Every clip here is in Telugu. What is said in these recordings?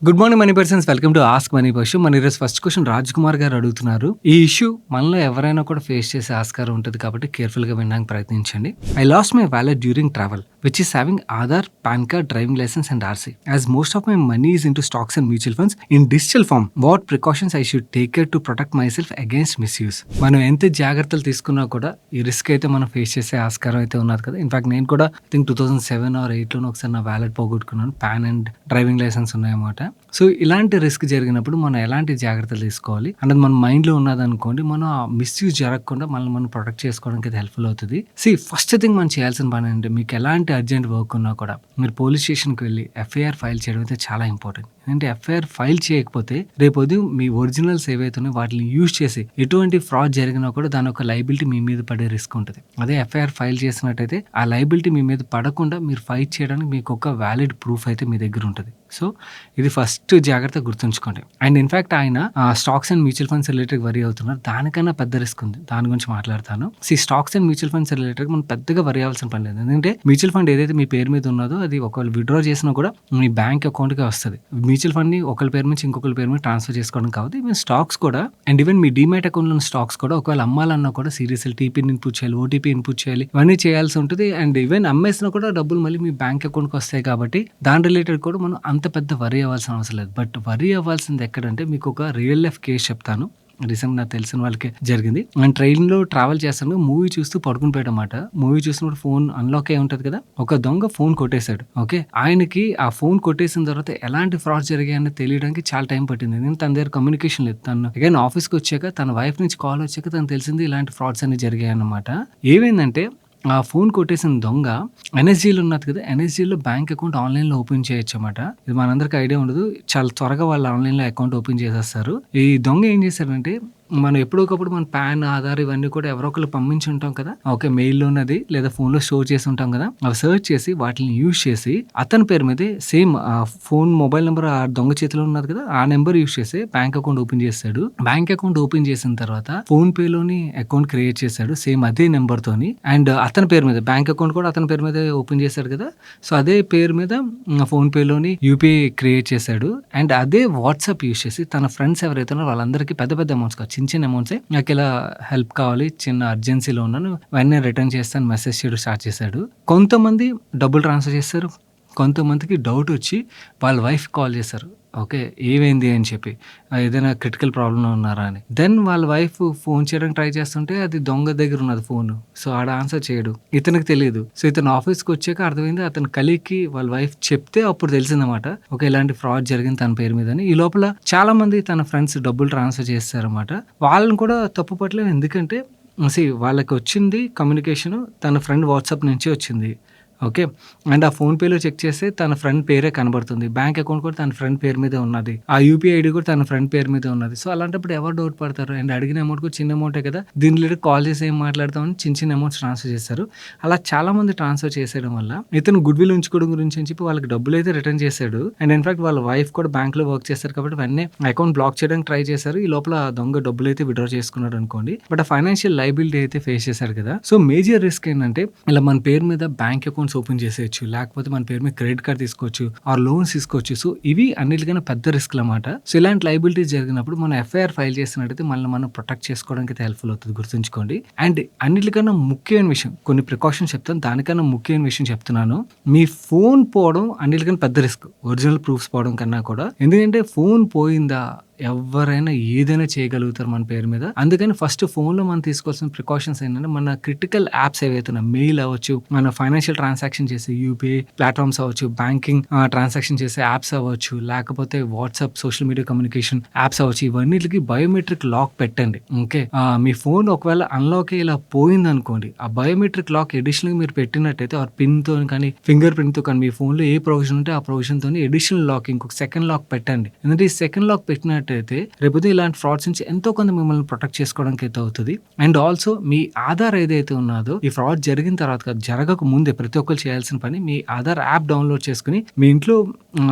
Good morning money persons, welcome to ask money person. మన ఈరోజు ఫస్ట్ క్వశ్చన్ రాజ్ కుమార్ గారు అడుగుతున్నారు. ఈ ఇష్యూ మనలో ఎవరైనా కూడా ఫేస్ చేసే ఆస్కారం ఉంటుంది కాబట్టి కేర్ఫుల్ గా వినడానికి ప్రయత్నించండి. I lost my wallet during travel which is having Aadhaar, PAN card, driving licence and RC. As most of my money is into stocks and mutual funds in digital form, what precautions I should take care to protect myself against misuse. మనం ఎంత జాగ్రత్తలు తీసుకున్నా కూడా ఈ రిస్క్ అయితే మనం ఫేస్ చేసే ఆస్కారం అయితే ఉన్నది కదా. ఇన్ఫాక్ట్ నేను కూడా ఐ థింక్ 2007 or 2008 ఒకసారి నా వ్యాలెట్ పోగొట్టుకున్నాను. పాన్ అండ్ డ్రైవింగ్ లైసెన్స్ ఉన్నాయన్నమాట. సో ఇలాంటి రిస్క్ జరిగినప్పుడు మనం ఎలాంటి జాగ్రత్తలు తీసుకోవాలి అన్నది మన మైండ్లో ఉన్నది అనుకోండి, మనం ఆ మిస్యూజ్ జరగకుండా మనం ప్రొటెక్ట్ చేసుకోవడానికి అయితే హెల్ప్ఫుల్ అవుతుంది. ఫస్ట్ థింగ్ మనం చేయాల్సిన పని అంటే, మీకు ఎలాంటి అర్జెంట్ వర్క్ ఉన్నా కూడా మీరు పోలీస్ స్టేషన్కి వెళ్ళి ఎఫ్ఐఆర్ ఫైల్ చేయడం అయితే చాలా ఇంపార్టెంట్. ఎందుకంటే ఎఫ్ఐఆర్ ఫైల్ చేయకపోతే రేపు మీ ఒరిజినల్స్ ఏవైతే ఉన్నాయో వాటిని యూజ్ చేసి ఎటువంటి ఫ్రాడ్ జరిగినా కూడా దాని ఒక లైబిలిటీ మీ మీద పడే రిస్క్ ఉంటుంది. అదే ఎఫ్ఐఆర్ ఫైల్ చేసినట్టయితే ఆ లైబిలిటీ మీ మీద పడకుండా మీరు ఫైట్ చేయడానికి మీకు ఒక వ్యాలిడ్ ప్రూఫ్ అయితే మీ దగ్గర ఉంటుంది. సో ఇది ఫస్ట్ జాగ్రత్త గుర్తుంచుకోండి. అండ్ ఇన్ఫాక్ట్ ఆయన stocks and mutual funds related worry అవుతున్నారు. దానికన్నా పెద్ద రిస్క్ ఉంది, దాని గురించి మాట్లాడతాను. Stocks and mutual funds related మనం పెద్దగా వరీ అవ్వాల్సిన పని లేదు. ఎందుకంటే మ్యూచువల్ ఫండ్ ఏదైతే మీ పేరు మీద ఉన్నదో అది ఒకవేళ విత్డ్రా చేసినా కూడా మీ బ్యాంక్ అకౌంట్కి వస్తుంది. మ్యూచువల్ ఫండ్ ని ఒకరి పేరు నుంచి ఇంకొకరి పేరు మీద ట్రాన్స్ఫర్ చేసుకోవడం కాదు. ఈవెన్ స్టాక్స్ కూడా, అండ్ ఈవెన్ మీ డిమాట్ అకౌంట్లో ఉన్న స్టాక్స్ కూడా ఒకవేళ అమ్మాలన్నా కూడా సీరియస్ఎల్ టీపీని ఇన్పుట్ చేయాలి, ఓటీపీ ఇన్పుట్ చేయాలి, ఇవన్నీ చేయాల్సి ఉంటుంది. అండ్ ఈవెన్ అమ్మేసినా కూడా డబ్బులు మళ్ళీ మీ బ్యాంక్ అకౌంట్కి వస్తాయి కాబట్టి దాని రిలేటెడ్ కూడా మనం అంత పెద్ద వరీ అవ్వాల్సిన అవసరం లేదు. బట్ వరీ అవ్వాల్సింది ఎక్కడంటే, మీకు ఒక రియల్ లైఫ్ కేసు చెప్తాను. రీసెంట్ నాకు తెలిసిన వాళ్ళకి జరిగింది. నేను ట్రైన్లో ట్రావెల్ చేస్తాను, మూవీ చూస్తూ పడుకుని పోయాడన్నమాట. మూవీ చూసినప్పుడు ఫోన్ అన్లాక్ అయి ఉంటుంది కదా, ఒక దొంగ ఫోన్ కొట్టేశాడు. ఓకే, ఆయనకి ఆ ఫోన్ కొట్టేసిన తర్వాత ఎలాంటి ఫ్రాడ్ జరిగాయని తెలియడానికి చాలా టైం పట్టింది. నేను తన దగ్గర కమ్యూనికేషన్ లేదు. తను అగైన్ ఆఫీస్కి వచ్చాక తన వైఫ్ నుంచి కాల్ వచ్చాక తను తెలిసింది ఇలాంటి ఫ్రాడ్స్ అన్ని జరిగాయి అన్నమాట. ఏమైందంటే, ఆ ఫోన్ కొట్టేసిన దొంగ ఎన్ఎస్జీలో ఉన్నది కదా, ఎన్ఎస్జీలో బ్యాంక్ అకౌంట్ ఆన్లైన్లో ఓపెన్ చేయొచ్చు అన్నమాట. ఇది మనందరికి ఐడియా ఉండదు, చాలా త్వరగా వాళ్ళు ఆన్లైన్లో అకౌంట్ ఓపెన్ చేసేస్తారు. ఈ దొంగ ఏం చేశారంటే, మనం ఎప్పుడొకప్పుడు మన పాన్, ఆధార్ ఇవన్నీ కూడా ఎవరో ఒకరు పంపించి ఉంటాం కదా. ఓకే, మెయిల్లో ఉన్నది లేదా ఫోన్లో స్టోర్ చేసి ఉంటాం కదా, అవి సర్చ్ చేసి వాటిని యూజ్ చేసి అతని పేరు మీదే సేమ్ ఫోన్ మొబైల్ నెంబర్ ఆ దొంగ చేతిలో ఉన్నది కదా, ఆ నెంబర్ యూజ్ చేసి బ్యాంక్ అకౌంట్ ఓపెన్ చేస్తాడు. బ్యాంక్ అకౌంట్ ఓపెన్ చేసిన తర్వాత ఫోన్ పేలోని అకౌంట్ క్రియేట్ చేశాడు సేమ్ అదే నెంబర్ తోని. అండ్ అతని పేరు మీద బ్యాంక్ అకౌంట్ కూడా అతని పేరు మీద ఓపెన్ చేశాడు కదా, సో అదే పేరు మీద ఫోన్ పేలోని యూపీఐ క్రియేట్ చేశాడు. అండ్ అదే వాట్సాప్ యూజ్ చేసి తన ఫ్రెండ్స్ ఎవరైతే ఉన్నారో వాళ్ళందరికీ పెద్ద పెద్ద అమౌంట్స్, చిన్న అమౌంట్సే, నాకు ఇలా హెల్ప్ కావాలి, చిన్న అర్జెన్సీలో ఉన్నాను, వెంటనే రిటర్న్ చేస్తాను మెసేజ్ చేయడం స్టార్ట్ చేశాడు. కొంతమంది డబ్బులు ట్రాన్స్ఫర్ చేస్తారు, కొంతమందికి డౌట్ వచ్చి వాళ్ళ వైఫ్ కాల్ చేశారు. ఓకే, ఏమైంది అని చెప్పి, ఏదైనా క్రిటికల్ ప్రాబ్లంలో ఉన్నారా అని. దెన్ వాళ్ళ వైఫ్ ఫోన్ చేయడానికి ట్రై చేస్తుంటే అది దొంగ దగ్గర ఉన్నది ఫోన్. సో ఆడ ఆన్సర్ చేయడు, ఇతనికి తెలియదు. సో ఇతను ఆఫీస్కి వచ్చాక అర్థమైంది, అతని కలీగ్కి వాళ్ళ వైఫ్ చెప్తే అప్పుడు తెలిసిందన్నమాట, ఓకే ఇలాంటి ఫ్రాడ్ జరిగింది తన పేరు మీద అని. ఈ లోపల చాలా మంది తన ఫ్రెండ్స్ డబ్బులు ట్రాన్స్ఫర్ చేస్తారన్నమాట. వాళ్ళని కూడా తప్పు పట్టలేదు, ఎందుకంటే వాళ్ళకి వచ్చింది కమ్యూనికేషన్ తన ఫ్రెండ్ వాట్సాప్ నుంచి వచ్చింది. ఓకే, అండ్ ఆ ఫోన్పేలో చెక్ చేస్తే తన ఫ్రెండ్ పేరే కనబడుతుంది, బ్యాంక్ అకౌంట్ కూడా తన ఫ్రెండ్ పేరు మీదే ఉన్నది, ఆ యూపీఐ ఐడి కూడా తన ఫ్రెండ్ పేరు మీదే ఉన్నది. సో అలాంటప్పుడు ఎవరు డౌట్ పడతారు? అండ్ అడిగిన అమౌంట్ కూడా చిన్న అమౌంటే కదా, దీని రిలేటెడ్ కాల్ చేసి ఏం మాట్లాడతామని చిన్న చిన్న అమౌంట్స్ ట్రాన్స్ఫర్ చేస్తారు. అలా చాలా మంది ట్రాన్స్ఫర్ చేసేయడం వల్ల ఇతను గుడ్ విల్ ఉంచుకోవడం గురించి అని చెప్పి వాళ్ళకి డబ్బులు అయితే రిటర్న్ చేశాడు. అండ్ ఇన్ఫాక్ట్ వాళ్ళ వైఫ్ కూడా బ్యాంక్లో వర్క్ చేస్తారు కాబట్టి వెంటనే అకౌంట్ బ్లాక్ చేయడానికి ట్రై చేశారు. ఈ లోపల దొంగ డబ్బులు అయితే విత్డ్రా చేసుకున్నాడు అనుకోండి. బట్ ఆ ఫైనాన్షియల్ లైబిలిటీ అయితే ఫేస్ చేశారు కదా. సో మేజర్ రిస్క్ ఏంటంటే, ఇలా మన పేరు మీద బ్యాంక్ అకౌంట్స్ ఓపెన్ చేసేయచ్చు, లేకపోతే మన పేరు మీద క్రెడిట్ కార్డ్ తీసుకోవచ్చు, ఆర్ లోన్స్ తీసుకోవచ్చు. సో ఇవి అన్నిటికన్నా పెద్ద రిస్క్ అన్నమాట. సో ఇలాంటి లైబిలిటీస్ జరిగినప్పుడు మనం ఎఫ్ఐఆర్ ఫైల్ చేసినట్టయితే మనం ప్రొటెక్ట్ చేసుకోవడానికి అయితే హెల్ప్ఫుల్ అవుతుంది, గుర్తుంచుకోండి. అండ్ అన్నిటికన్నా ముఖ్యమైన విషయం, కొన్ని ప్రికాషన్స్ చెప్తాను, దానికన్నా ముఖ్యమైన విషయం చెప్తున్నాను. మీ ఫోన్ పోవడం అన్నిటికన్నా పెద్ద రిస్క్, ఒరిజినల్ ప్రూఫ్స్ పోవడం కన్నా కూడా. ఎందుకంటే ఫోన్ పోయిందా, ఎవరైనా ఏదైనా చేయగలుగుతారు మన పేరు మీద. అందుకని ఫస్ట్ ఫోన్లో మనం తీసుకోవాల్సిన ప్రికాషన్స్ ఏంటంటే, మన క్రిటికల్ యాప్స్ ఏవైతే మెయిల్ అవ్వచ్చు, మన ఫైనాన్షియల్ ట్రాన్సాక్షన్ చేసే యూపీఐ ప్లాట్ఫామ్స్ అవ్వచ్చు, బ్యాంకింగ్ ట్రాన్సాక్షన్ చేసే యాప్స్ అవ్వచ్చు, లేకపోతే WhatsApp social media communication apps అవ్వచ్చు, ఇవన్నిటికి బయోమెట్రిక్ లాక్ పెట్టండి. ఓకే, మీ ఫోన్ ఒకవేళ అన్లాక్ ఇలా పోయింది అనుకోండి, ఆ బయోమెట్రిక్ లాక్ ఎడిషనల్ మీరు పెట్టినట్టయితే ఆ పిన్ తో కానీ ఫింగర్ ప్రింట్ తో కానీ మీ ఫోన్లో ఏ ప్రొవిజన్ ఉంటే ఆ ప్రొవిజన్ తో ఎడిషనల్ లాక్ ఇంకొక సెకండ్ లాక్ పెట్టండి. ఎందుకంటే ఈ సెకండ్ లాక్ పెట్టినట్టు ఉన్నట్టయితే రేపు ఇలాంటి ఫ్రాడ్స్ నుంచి ఎంతో కొంత మిమ్మల్ని ప్రొటెక్ట్ చేసుకోవడానికి అయితే అవుతుంది. అండ్ ఆల్సో మీ ఆధార్ ఏదైతే ఉన్నదో ఈ ఫ్రాడ్ జరిగిన తర్వాత కాదు, జరగక ముందే ప్రతి ఒక్కరు చేయాల్సిన పని మీ ఆధార్ యాప్ డౌన్లోడ్ చేసుకుని మీ ఇంట్లో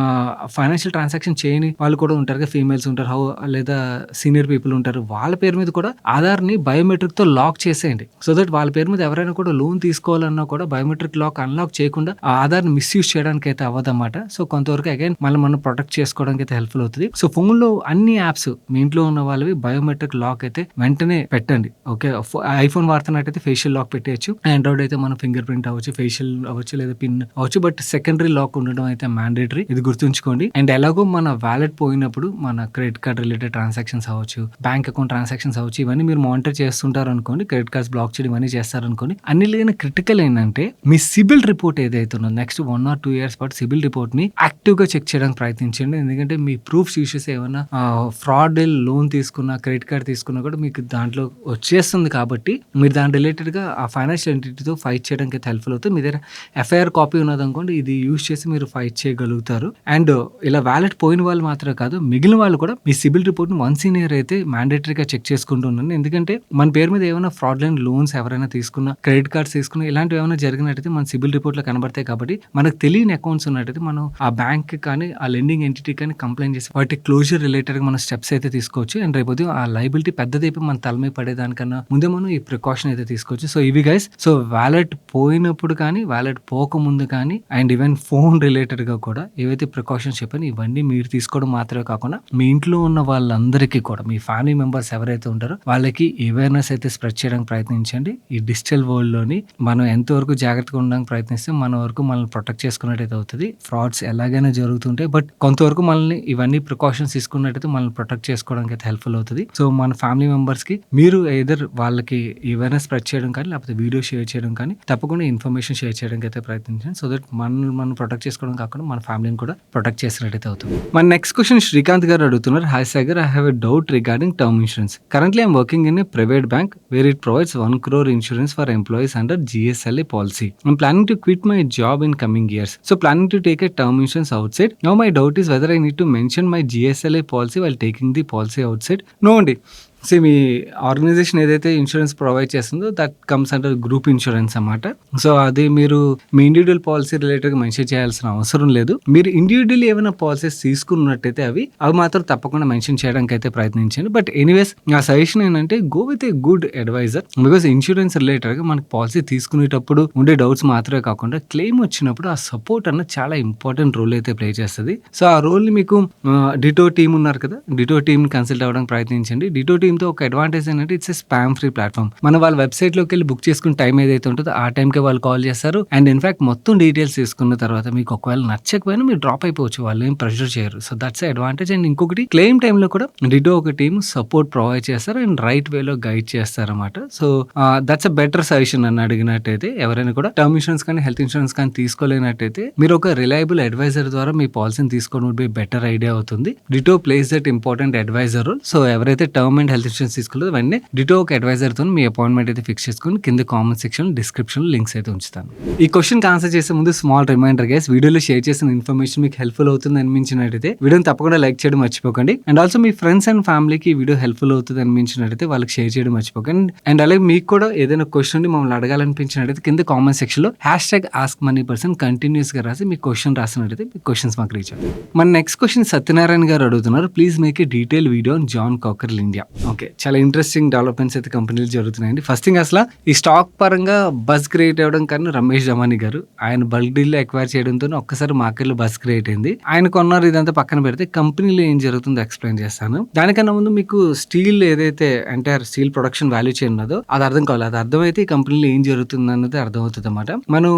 ఫైనాన్షియల్ ట్రాన్సాక్షన్ చేయని వాళ్ళు కూడా ఉంటారు కదా, ఫీమేల్స్ ఉంటారు, లేదా సీనియర్ పీపుల్ ఉంటారు, వాళ్ళ పేరు మీద కూడా ఆధార్ ని బయోమెట్రిక్ తో లాక్ చేసేయండి. సో దట్ వాళ్ళ పేరు మీద ఎవరైనా కూడా లోన్ తీసుకోవాలన్నా కూడా బయోమెట్రిక్ లాక్ అన్లాక్ చేయకుండా ఆ ఆధార్ ని మిస్యూజ్ చేయడానికి అయితే అవ్వదన్నమాట. సో కొంతవరకు అగైన్ మనం ప్రొటెక్ట్ చేసుకోవడానికి అయితే హెల్ప్ఫుల్ అవుతుంది. సో ఫోన్ లో అన్ని యాప్స్ మీ ఇంట్లో ఉన్న వాళ్ళవి బయోమెట్రిక్ లాక్ అయితే వెంటనే పెట్టండి. ఓకే, ఐఫోన్ వాడుతున్నట్టయితే ఫేషియల్ లాక్ పెట్టేయచ్చు, ఆండ్రాయిడ్ అయితే మన ఫింగర్ ప్రింట్ అవ్వచ్చు, ఫేషియల్ అవ్వచ్చు, లేదా పిన్ అవ్వచ్చు, బట్ సెకండరీ లాక్ ఉండడం అయితే మ్యాండేటరీ, ఇది గుర్తుంచుకోండి. అండ్ ఎలాగో మన వ్యాలెట్ పోయినప్పుడు మన క్రెడిట్ కార్డ్ రిలేటెడ్ ట్రాన్సాక్షన్స్ అవ్వచ్చు, బ్యాంక్ అకౌంట్ ట్రాన్సాక్షన్స్ అవ్వచ్చు, ఇవన్నీ మీరు మానిటర్ చేస్తుంటారు అనుకోండి, క్రెడిట్ కార్డ్స్ బ్లాక్ చేయడం ఇవన్నీ చేస్తారనుకోండి. అన్నిటికైనా క్రిటికల్ ఏంటంటే మీ సిబిల్ రిపోర్ట్ ఏదైతే ఉందో నెక్స్ట్ 1 or 2 years పాటు సిబిల్ రిపోర్ట్ ని యాక్టివ్ గా చెక్ చేయడానికి ప్రయత్నించండి. ఎందుకంటే మీ ప్రూఫ్స్ యూస్ చేసి ఏమైనా ఫ్రాడ్ లోన్ తీసుకున్నా, క్రెడిట్ కార్డ్ తీసుకున్నా కూడా మీకు దాంట్లో వచ్చేస్తుంది. కాబట్టి మీరు దాని రిలేటెడ్ గా ఆ ఫైనాన్షియల్ ఎంటిటీతో ఫైట్ చేయడానికి అయితే హెల్ప్ఫుల్ అవుతుంది. మీ దగ్గర ఎఫ్ఐఆర్ కాపీ ఉన్నది అనుకోండి, ఇది యూజ్ చేసి మీరు ఫైట్ చేయగలుగుతారు. అండ్ ఇలా వ్యాలెట్ పోయిన వాళ్ళు మాత్రమే కాదు, మిగిలిన వాళ్ళు కూడా మీ సిబిల్ రిపోర్ట్ ని 1 year అయితే మ్యాండేటరీగా చెక్ చేసుకుంటూ ఉన్నాను. ఎందుకంటే మన పేరు మీద ఏమైనా ఫ్రాడ్లైన్ లోన్స్ ఎవరైనా తీసుకున్నా, క్రెడిట్ కార్డ్స్ తీసుకున్నా, ఇలాంటివి ఏమైనా జరిగినట్టయితే మన సిబిల్ రిపోర్ట్ లో కనబడతాయి. కాబట్టి మనకు తెలియని అకౌంట్స్ ఉన్నట్టయితే మనం ఆ బ్యాంక్ కానీ ఆ లెండింగ్ ఎంటిటీ కానీ కంప్లైంట్ చేసి వాటి క్లోజర్ రిలేటెడ్ మన స్టెప్స్ అయితే తీసుకోవచ్చు. అండ్ రేపు ఆ లైబిలిటీ పెద్దదైపోయి మన తలమే పడేదానికన్నా ముందే మనం ఈ ప్రికాషన్ అయితే తీసుకోవచ్చు. సో ఇవి గైస్, సో వ్యాలెట్ పోయినప్పుడు కానీ, వ్యాలెట్ పోకముందు కానీ, అండ్ ఈవెన్ ఫోన్ రిలేటెడ్ గా కూడా ఏవైతే ప్రికాషన్స్ చెప్పాను ఇవన్నీ మీరు తీసుకోవడం మాత్రమే కాకుండా మీ ఇంట్లో ఉన్న వాళ్ళందరికీ కూడా, మీ ఫ్యామిలీ మెంబర్స్ ఎవరైతే ఉంటారో వాళ్ళకి అవేర్నెస్ అయితే స్ప్రెడ్ చేయడానికి ప్రయత్నించండి. ఈ డిజిటల్ వరల్డ్ లోని మనం ఎంతవరకు జాగ్రత్తగా ఉండడానికి ప్రయత్నిస్తే మన వరకు మనల్ని ప్రొటెక్ట్ చేసుకున్నట్టయితే అవుతుంది. ఫ్రాడ్స్ ఎలాగైనా జరుగుతుంటాయి, బట్ కొంతవరకు మనల్ని ఇవన్నీ ప్రికాషన్స్ తీసుకున్నట్టయితే మనల్ని ప్రొటెక్ట్ చేసుకోవడానికి అయితే హెల్ప్ఫుల్ అవుతుంది. సో మన ఫ్యామిలీ మెంబర్స్ కి మీరు ఎయిదర్ వాళ్ళకి అవేర్నెస్ స్ప్రెడ్ చేయడం కానీ, లేకపోతే వీడియో షేర్ చేయడం కానీ, తప్పకుండా ఇన్ఫర్మేషన్ షేర్ చేయడానికి అయితే ప్రయత్నించండి. సో దట్ మనం ప్రొటెక్ట్ చేసుకోవడం కాకుండా మన ఫ్యామిలీని కూడా ప్రొటెక్ట్ చేసినట్టయితే అవుతుంది. మన నెక్స్ట్ క్వశ్చన్ శ్రీకాంత్ గారు అడుగుతున్నారు. Hi Sagar, I have a doubt regarding term insurance. Currently I'm working in a private bank where it provides 1 crore insurance for employees under GSLA policy. I'm planning to quit my job in coming years. So planning to take a term insurance outside. Now my doubt is whether I need to mention my GSLA policy while taking the policy outside. No అండి, మీ ఆర్గనైజేషన్ ఏదైతే ఇన్సూరెన్స్ ప్రొవైడ్ చేస్తుందో that comes under group insurance అన్నమాట. సో అది మీరు మీ ఇండివిజువల్ పాలసీ రిలేటెడ్ గా మెన్షన్ చేయాల్సిన అవసరం లేదు. మీరు ఇండివిజువల్ ఏమైనా పాలసీస్ తీసుకున్నట్టయితే అవి మాత్రం తప్పకుండా మెన్షన్ చేయడానికి అయితే ప్రయత్నించండి. బట్ ఎనీవేస్ నా సజెషన్ ఏంటంటే go with a good advisor. Because insurance related గా మనకి పాలసీ తీసుకునేటప్పుడు ఉండే డౌట్స్ మాత్రమే కాకుండా క్లెయిమ్ వచ్చినప్పుడు ఆ సపోర్ట్ అన్న చాలా ఇంపార్టెంట్ రోల్ అయితే ప్లే చేస్తుంది. సో ఆ రోల్ ని మీకు డిటో టీమ్ ఉన్నారు కదా, డిటో టీమ్ కన్సల్ట్ అవ్వడానికి ప్రయత్నించండి. డిటో టీమ్ తో ఒక అడ్వాంటేజ్ ఏంటంటే ఇట్స్ స్పామ్ ఫ్రీ ప్లాట్ఫామ్. మనం వాళ్ళ వెబ్సైట్ లోకి వెళ్ళి బుక్ చేసుకున్న టైం ఏదైతే ఉంటుందో ఆ టైంకే వాళ్ళు కాల్ చేస్తారు. అండ్ ఇన్ఫాక్ట్ మొత్తం డీటెయిల్స్ తీసుకున్న తర్వాత మీకు ఒకవేళ నచ్చకపోయినా మీరు డ్రాప్ అయిపోవచ్చు, వాళ్ళు ఏం ప్రెషర్ చేయరు. So that's advantage. అండ్ ఇంకొకటి క్లెయిమ్ టైంలో కూడా డిటో ఒక టీమ్ సపోర్ట్ ప్రొవైడ్ చేస్తారు అండ్ రైట్ వేలో గైడ్ చేస్తారు అన్నమాట. So that's a better suggestion అని అడిగినట్టయితే ఎవరైనా కూడా టర్మ్ ఇన్సూరెన్స్ కానీ హెల్త్ ఇన్సూరెన్స్ కానీ తీసుకోలేనట్టయితే మీరు ఒక రిలయబుల్ అడ్వైజర్ ద్వారా మీ పాలసీని తీసుకోవడం వుడ్ బి బెటర్ ఐడియా అవుతుంది. Ditto place that important advisor role. So ఎవరైతే టర్మ్ అండ్ హెల్త్ ఇన్సూరెన్స్ తీసుకోలేదు వెంటనే డిటో ఒక అడ్వైజర్ తో మీ అపాయింట్మెంట్ అయితే ఫిక్స్ చేసుకుని కింద కామెంట్ సెక్షన్ డిస్క్రిప్షన్ లింక్స్ అయితే ఉంచుతాను. ఈ క్వశ్చన్ ఆన్సర్ చేసే ముందు స్మాల్ రిమైండర్ గైస్, వీడియోలో షేర్ చేసిన ఇన్ఫర్మేషన్ మీకు హెల్ప్ఫుల్ అవుతుంది అనిపించినట్టయితే వీడియోని తప్పకుండా లైక్ చేయడం మర్చిపోకండి. And also me friends and ఫ్యామిలీకి వీడియో హెల్ప్ఫుల్ అవుతుంది అనిపించినట్టయితే వాళ్ళకి షేర్ చేయడం మర్చిపోకండి. అండ్ అలాగే మీకు కూడా ఏదైనా క్వశ్చన్ మమ్మల్ని అడగాలనిపించినట్టయితే కింద కామెంట్ సెక్షన్ లో #AskMoneyPerson కంటిన్యూస్ గా రాసి మీ క్వశ్చన్ రాసినట్టయితే మీ క్వశ్చన్స్ మాకు రీచ్ అవుతాయి. మన నెక్స్ట్ క్వశ్చన్ సత్యనారాయణ గారు అడుగుతున్నారు. Please make a detail video on John కాకర్ల్ ఇండియా. ఓకే, చాలా ఇంట్రెస్టింగ్ డెవలప్మెంట్స్ అయితే కంపెనీలు జరుగుతున్నాయండి. ఫస్ట్ థింగ్ అసలు ఈ స్టాక్ పరంగా బజ్ క్రియేట్ అవ్వడం కానీ రమేష్ దమాని గారు ఆయన బల్క్ డీల్ ఎక్వైర్ చేయడంతో ఒక్కసారి మార్కెట్ లో బజ్ క్రియేట్ అయింది. ఆయన కొన్నారు. ఇదంతా పక్కన పెడితే కంపెనీలో ఏం జరుగుతుందో ఎక్స్ప్లెయిన్ చేస్తాను. దానికన్నా ముందు మీకు స్టీల్ ఏదైతే entire steel production value chain ఉన్నదో అది అర్థం కావాలి. అది అర్థమైతే ఈ కంపెనీలో ఏం జరుగుతుంది అన్నది అర్థమవుతుంది అన్నమాట. మనం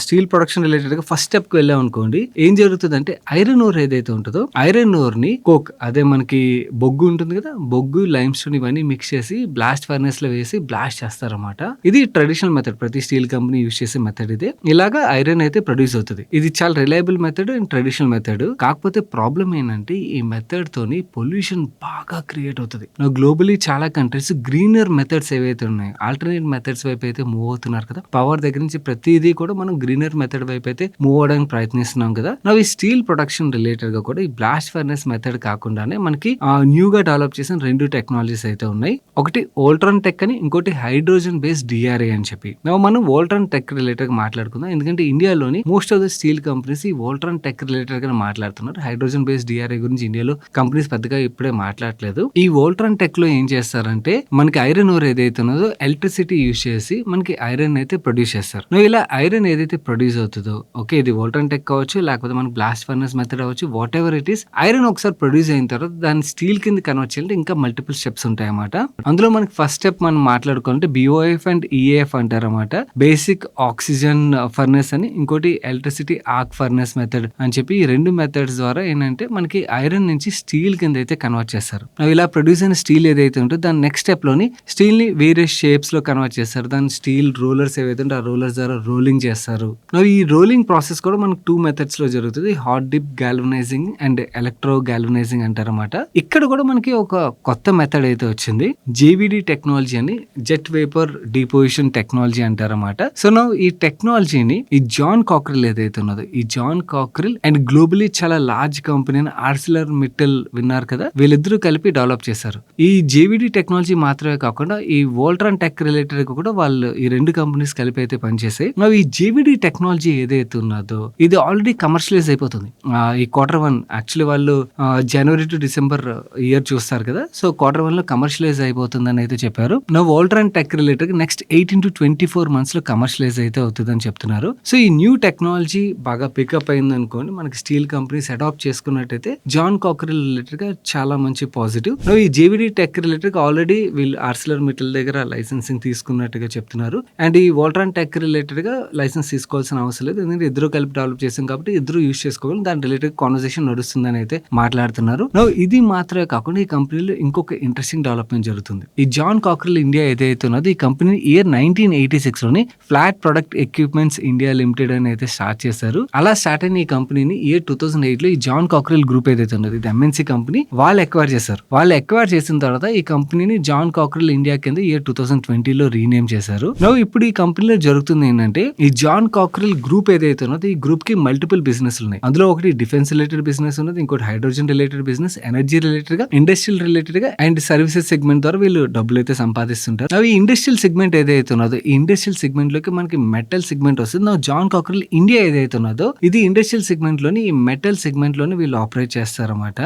స్టీల్ ప్రొడక్షన్ రిలేటెడ్ గా ఫస్ట్ స్టెప్ కి వెళ్ళాం అనుకోండి, ఏం జరుగుతుంది అంటే ఐరన్ ఓర్ ఏదైతే ఉంటుందో ఐరన్ ఓర్ ని కోక్, అదే మనకి బొగ్గు ఉంటుంది కదా, బొగ్గు లైమ్ లైమ్ స్టోన్ ఇవన్నీ మిక్స్ చేసి బ్లాస్ట్ ఫర్నెస్ లో వేసి బ్లాస్ట్ చేస్తారన్నమాట. ఇది ట్రెడిషనల్ మెథడ్, ప్రతి స్టీల్ కంపెనీ యూస్ చేసే మెథడ్ ఇదే. ఇలాగా ఐరన్ అయితే ప్రొడ్యూస్ అవుతుంది. ఇది చాలా reliable method and traditional method. కాకపోతే ప్రాబ్లం ఏంటంటే ఈ మెథడ్ తోని పొల్యూషన్ బాగా క్రియేట్ అవుతుంది. గ్లోబలీ చాలా కంట్రీస్ గ్రీనర్ మెథడ్స్ ఏవైతే ఉన్నాయి, ఆల్టర్నేట్ మెథడ్స్ వైపు అయితే మూవ్ అవుతున్నారు కదా. పవర్ దగ్గర నుంచి ప్రతిదీ కూడా మనం గ్రీనర్ మెథడ్ వైపు అయితే మూవ్ అవడానికి ప్రయత్నిస్తున్నాం కదా. ఈ స్టీల్ ప్రొడక్షన్ రిలేటెడ్ గా కూడా ఈ బ్లాస్ట్ ఫర్నెస్ మెథడ్ కాకుండానే మనకి న్యూగా డెవలప్ చేసిన 2 టెక్నాలజీస్ అయితే ఉన్నాయి. ఒకటి వోల్ట్రాన్ టెక్ అని, ఇంకోటి హైడ్రోజన్ బేస్డ్ డిఆర్ఏ అని చెప్పి. మనం వోల్ట్రాన్ టెక్ రిలేటెడ్ గా మాట్లాడుకుందాం. ఎందుకంటే ఇండియాలోని most of the steel companies ఈ వోల్ట్రాన్ టెక్ రిలేటెడ్ గా మాట్లాడుతున్నారు. హైడ్రోజన్ బేస్డ్ డిఆర్ఏ గురించి ఇండియాలో కంపెనీస్ పెద్దగా ఇప్పుడే మాట్లాడలేదు. ఈ వోల్ట్రాన్ టెక్ లో ఏం చేస్తారంటే మనకి ఐరన్ ఓర్ ఏదైతే ఉన్నదో ఎలక్ట్రిసిటీ యూజ్ చేసి మనకి ఐరన్ అయితే ప్రొడ్యూస్ చేస్తారు. ఇలా ఐరన్ ఏదైతే ప్రొడ్యూస్ అవుతుందో, ఓకే, ఇది వోల్ట్రాన్ టెక్ కావచ్చు, లేకపోతే మనకి బ్లాస్ట్ ఫర్నెస్ మెథడ్ అవ్వచ్చు, what ever it is, iron ఒకసారి ప్రొడ్యూస్ అయిన తర్వాత దాన్ని స్టీల్ కింద కన్వర్ట్ చేయాలంటే ఇంకా మల్టిపుల్ స్టెప్స్ ఉంటాయి అన్నమాట. అందులో మనకి ఫస్ట్ స్టెప్ మనం మాట్లాడుకోవాలంటే బిఓఎఫ్ అండ్ ఈఏఎఫ్ అంటారు అన్నమాట. బేసిక్ ఆక్సిజన్ ఫర్నెస్ అని, ఇంకోటి ఎలక్ట్రిసిటీ ఆర్క్ ఫర్నెస్ మెథడ్ అని చెప్పి ఈ 2 మెథడ్స్ ద్వారా ఏంటంటే మనకి ఐరన్ నుంచి స్టీల్ కింద అయితే కన్వర్ట్ చేస్తారు. ఇలా ప్రొడ్యూస్ అయిన స్టీల్ ఏదైతే ఉంటుందో దాని నెక్స్ట్ స్టెప్ లోని స్టీల్ ని వేరే షేప్స్ లో కన్వర్ట్ చేస్తారు. దాని స్టీల్ రోలర్స్ ఏవైతే ఉంటే ఆ రోలర్స్ ద్వారా రోలింగ్ చేస్తారు. ఈ రోలింగ్ ప్రాసెస్ కూడా మనకు 2 మెథడ్స్ లో జరుగుతుంది. Hot dip galvanising and electro galvanising అంటారు అన్నమాట. ఇక్కడ కూడా మనకి ఒక కొత్త మెథడ్ అయితే వచ్చింది, జేవిడి టెక్నాలజీ అని, జెట్ వేపర్ డిపోజిషన్ టెక్నాలజీ అంటారన్నమాట. ఈ టెక్నాలజీని ఈ జాన్ కాక్రిల్ ఏదైతే ఉన్నదో, ఈ జాన్ కాక్రిల్ అండ్ గ్లోబలీ చాలా లార్జ్ కంపెనీ ఆర్సిలర్ మిట్టల్ విన్నారు కదా, వీళ్ళిద్దరూ కలిపి డెవలప్ చేశారు. ఈ జేవిడి టెక్నాలజీ మాత్రమే కాకుండా ఈ వోల్ట్రాన్ టెక్ రిలేటెడ్ కూడా వాళ్ళు ఈ 2 కంపెనీస్ కలిపి అయితే పనిచేసాయి. ఈ జేవిడి టెక్నాలజీ ఏదైతే ఉన్నదో ఇది ఆల్రెడీ కమర్షియలైజ్ అయిపోతుంది. ఈ Q1 యాక్చువల్లీ వాళ్ళు జనవరి టు డిసెంబర్ ఇయర్ చూస్తారు కదా, సో Q1 లో కమర్షియలైజ్ అయిపోతుందని అయితే చెప్పారు. Voltron tech related next 18 to 24 months లో కమర్షియలైజ్ అయితే అవుతుందని చెప్తున్నారు. సో ఈ న్యూ టెక్నాలజీ బాగా పికప్ అయింది అనుకోండి, మనకి స్టీల్ కంపెనీస్ అడాప్ట్ చేసుకున్నట్టయితే జాన్ కాక్రిల్ రిలేటెడ్ గా చాలా మంచి పాజిటివ్. ఈ జేవిడి టెక్ రిలేటెడ్ ఆల్రెడీ వీళ్ళు ఆర్సిలర్ మిట్టల్ దగ్గర లైసెన్సింగ్ తీసుకున్నట్టుగా చెప్తున్నారు. అండ్ ఈ వోల్ట్రాన్ టెక్ రిలేటెడ్ గా లైసెన్స్ తీసుకోవాల్సిన అవసరం లేదు, ఎందుకంటే ఇద్దరు కలిపి డెవలప్ చేసాం కాబట్టి ఇద్దరు యూజ్ చేసుకోవాలి. దాని రిలేటెడ్ కాన్వర్సేషన్ నడుస్తుందని అయితే మాట్లాడుతున్నారు. ఇది మాత్రమే కాకుండా ఈ కంపెనీలో ఇంకొక ఇంట్రెస్టింగ్ డెవలప్మెంట్ జరుగుతుంది. ఈ జాన్ కాక్రిల్ ఇండియా ఏదైతే ఉన్నదో ఈ కంపెనీ ఇయర్ 1986 లోని flat product equipments India limited అని అయితే స్టార్ట్ చేశారు. అలా స్టార్ట్ అయిన ఈ కంపెనీని ఇయర్ 2008 లో ఈ జాన్ కాక్రిల్ గ్రూప్ ఏదైతే ఉన్నది, ఇది ఎంఎన్సీ కంపెనీ, వాళ్ళు ఎక్వైర్ చేశారు. వాళ్ళు ఎక్వైర్ చేసిన తర్వాత ఈ కంపెనీని జాన్ కాక్రిల్ ఇండియా కింద ఇయర్ 2020 లో రీనేమ్ చేశారు. ఇప్పుడు ఈ కంపెనీలో జరుగుతుంది ఏంటంటే ఈ జాన్ కాక్రిల్ గ్రూప్ ఏదైతే ఉన్నదో ఈ గ్రూప్ కి మల్టిపుల్ బిజినెస్ ఉన్నాయి. అందులో ఒకటి డిఫెన్స్ రిలేటెడ్ బిజినెస్ ఉన్నది, ఇంకోటి hydrogen related business, energy related గా, ఇండస్ట్రియల్ రిలేటెడ్ గా అండ్ సర్వీసెస్ సెగ్మెంట్ ద్వారా వీళ్ళు డబ్బులు అయితే సంపాదిస్తుంటారు. ఈ ఇండస్ట్రియల్ సెగ్మెంట్ ఏదైతే ఉన్నదో ఈ ఇండస్ట్రియల్ సెగ్మెంట్ లోకి మనకి మెటల్ సెగ్మెంట్ వస్తుంది. జాన్ కాక్రిల్ ఇండియా ఏదైతే ఉన్నదో ఇది ఇండస్ట్రియల్ సెగ్మెంట్ లోని ఈ మెటల్ సెగ్మెంట్ లోని వీళ్ళు ఆపరేట్ చేస్తారన్నమాట.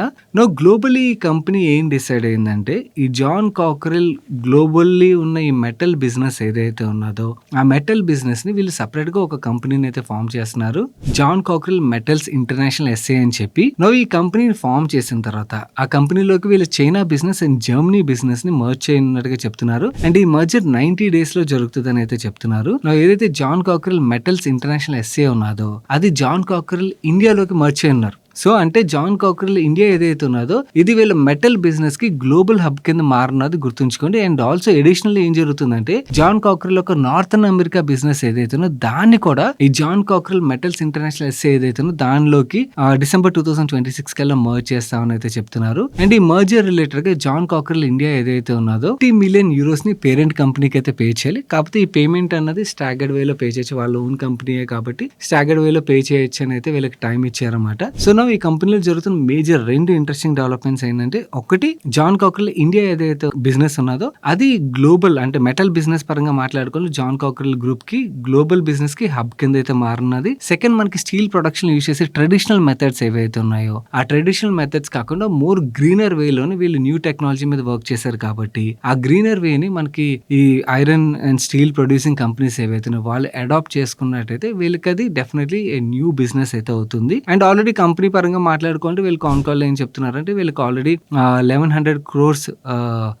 గ్లోబలీ ఈ కంపెనీ ఏం డిసైడ్ అయిందంటే ఈ జాన్ కాక్రిల్ గ్లోబల్లీ ఉన్న ఈ మెటల్ బిజినెస్ ఏదైతే ఉన్నదో ఆ మెటల్ బిజినెస్ ని వీళ్ళు సపరేట్ గా ఒక కంపెనీని అయితే ఫామ్ చేస్తున్నారు, జాన్ కాక్రిల్ మెటల్స్ ఇంటర్నేషనల్ ఎస్ఏ అని చెప్పి. ఈ కంపెనీని ఫామ్ చేసిన తర్వాత ఆ కంపెనీలోకి వీళ్ళు China business and Germany business ని మర్జ్ చేయనున్నట్టుగా చెప్తున్నారు. అండ్ ఈ మర్జర్ 90 days లో జరుగుతుందని అయితే చెప్తున్నారు. ఏదైతే జాన్ కాక్రిల్ మెటల్స్ ఇంటర్నేషనల్ ఎస్ఏ ఉన్నదో అది జాన్ కాక్రిల్ ఇండియాలోకి మర్జ్ చేయనున్నారు. సో అంటే జాన్ కాక్రిల్ ఇండియా ఏదైతే ఉన్నదో ఇది వీళ్ళ మెటల్ బిజినెస్ కి గ్లోబల్ హబ్ కింద మారినది గుర్తుంచుకోండి. అండ్ ఆల్సో అడిషనల్ ఏం జరుగుతుందంటే జాన్ కాక్రిల్ ఒక నార్థన్ అమెరికా బిజినెస్ ఏదైతే ఉన్నదో దాన్ని కూడా ఈ జాన్ కాక్రిల్ మెటల్స్ ఇంటర్నేషనల్ ఎస్ఏ ఏదైతే ఉన్నదో దానిలోకి డిసెంబర్ 2026 కల్లా మర్జ్ చేస్తామని అయితే చెప్తున్నారు. అండ్ ఈ మర్జర్ రిలేటెడ్ గా జాన్ కాక్రిల్ ఇండియా ఏదైతే ఉన్నదో 50 million euros ని పేరెంట్ కంపెనీకి అయితే పే చేయాలి. కాకపోతే ఈ పేమెంట్ అన్నది స్టాగర్డ్ వేలో పే చేయొచ్చు, వాళ్ళ ఓన్ కంపెనీయే కాబట్టి స్టాగర్డ్ వేలో పే చేయొచ్చు అని అయితే వీళ్ళకి టైం ఇచ్చారన్నమాట. సో ఈ కంపెనీలో జరుగుతున్న మేజర్ 2 ఇంట్రెస్టింగ్ డెవలప్మెంట్స్ ఏంటంటే ఒకటి జాన్ కాక్రిల్ ఇండియా ఏదైతే బిజినెస్ ఉన్నదో అది గ్లోబల్ అంటే మెటల్ బిజినెస్ పరంగా మాట్లాడుకోవాలి జాన్ కాక్రిల్ గ్రూప్ కి గ్లోబల్ బిజినెస్ కి హబ్ కింద అయితే మారినది. సెకండ్ మనకి స్టీల్ ప్రొడక్షన్ యూజ్ చేసే ట్రెడిషనల్ మెథడ్స్ ఏవైతే ఉన్నాయో ఆ ట్రెడిషనల్ మెథడ్స్ కాకుండా మోర్ గ్రీనర్ వేలోని వీళ్ళు న్యూ టెక్నాలజీ మీద వర్క్ చేశారు కాబట్టి ఆ గ్రీనర్ వేని మనకి ఈ iron and steel producing companies ఏవైతే వాళ్ళు అడాప్ట్ చేసుకున్నట్టయితే వీళ్ళకి అది డెఫినెట్లీ న్యూ బిజినెస్ అయితే అవుతుంది. అండ్ ఆల్రెడీ కంపెనీ కంపెనీ పరంగా మాట్లాడుకుంటే వీళ్ళు కాన్ కాల్ ఏం చెప్తున్నారంటే వీళ్ళకి ఆల్రెడీ 1100 crores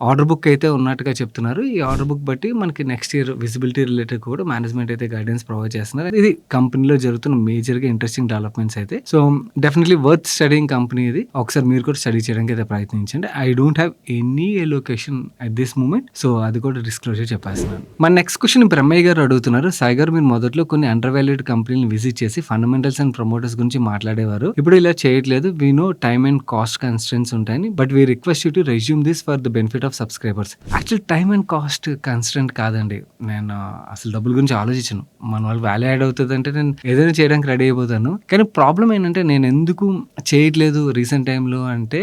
ఆర్డర్ బుక్ అయితే ఉన్నట్టుగా చెప్తున్నారు. ఈ ఆర్డర్ బుక్ బట్టి మనకి నెక్స్ట్ ఇయర్ విజిబిలిటీ రిలేటెడ్ కూడా మేనేజ్మెంట్ అయితే గైడెన్స్ ప్రొవైడ్ చేస్తున్నారు. ఇది కంపెనీలో జరుగుతున్న మేజర్ గా ఇంట్రెస్టింగ్ డెవలప్మెంట్స్ అయితే. So definitely worth studying company ఇది. ఒకసారి మీరు కూడా స్టడీ చేయడానికి అయితే ప్రయత్నించండి. I don't have any allocation at this moment. So అది కూడా డిస్క్లోజర్ చెప్పేస్తున్నాను. మన నెక్స్ట్ క్వశ్చన్ బ్రహ్మయ్య గారు అడుగుతున్నారు. సాయి గారు, మీరు మొదట్లో కొన్ని అండర్ వాల్యూడ్ కంపెనీని విజిట్ చేసి ఫండమెంటల్స్ అండ్ ప్రమోటర్స్ గురించి మాట్లాడేవారు. ఇప్పుడు ఇలా చేయట్లేదు. We know time and cost constraints ఉంటాయని, but we request you to resume this for the benefit of subscribers. Actual time and cost constraint కాదండి. నేను అసలు డబ్బుల గురించి ఆలోచించను. మన వాళ్ళు వాల్యూ యాడ్ అవుతుంది అంటే నేను ఏదైనా చేయడానికి రెడీ అయిపోతాను. కానీ ప్రాబ్లం ఏంటంటే నేను ఎందుకు చేయట్లేదు రీసెంట్ టైంలో అంటే,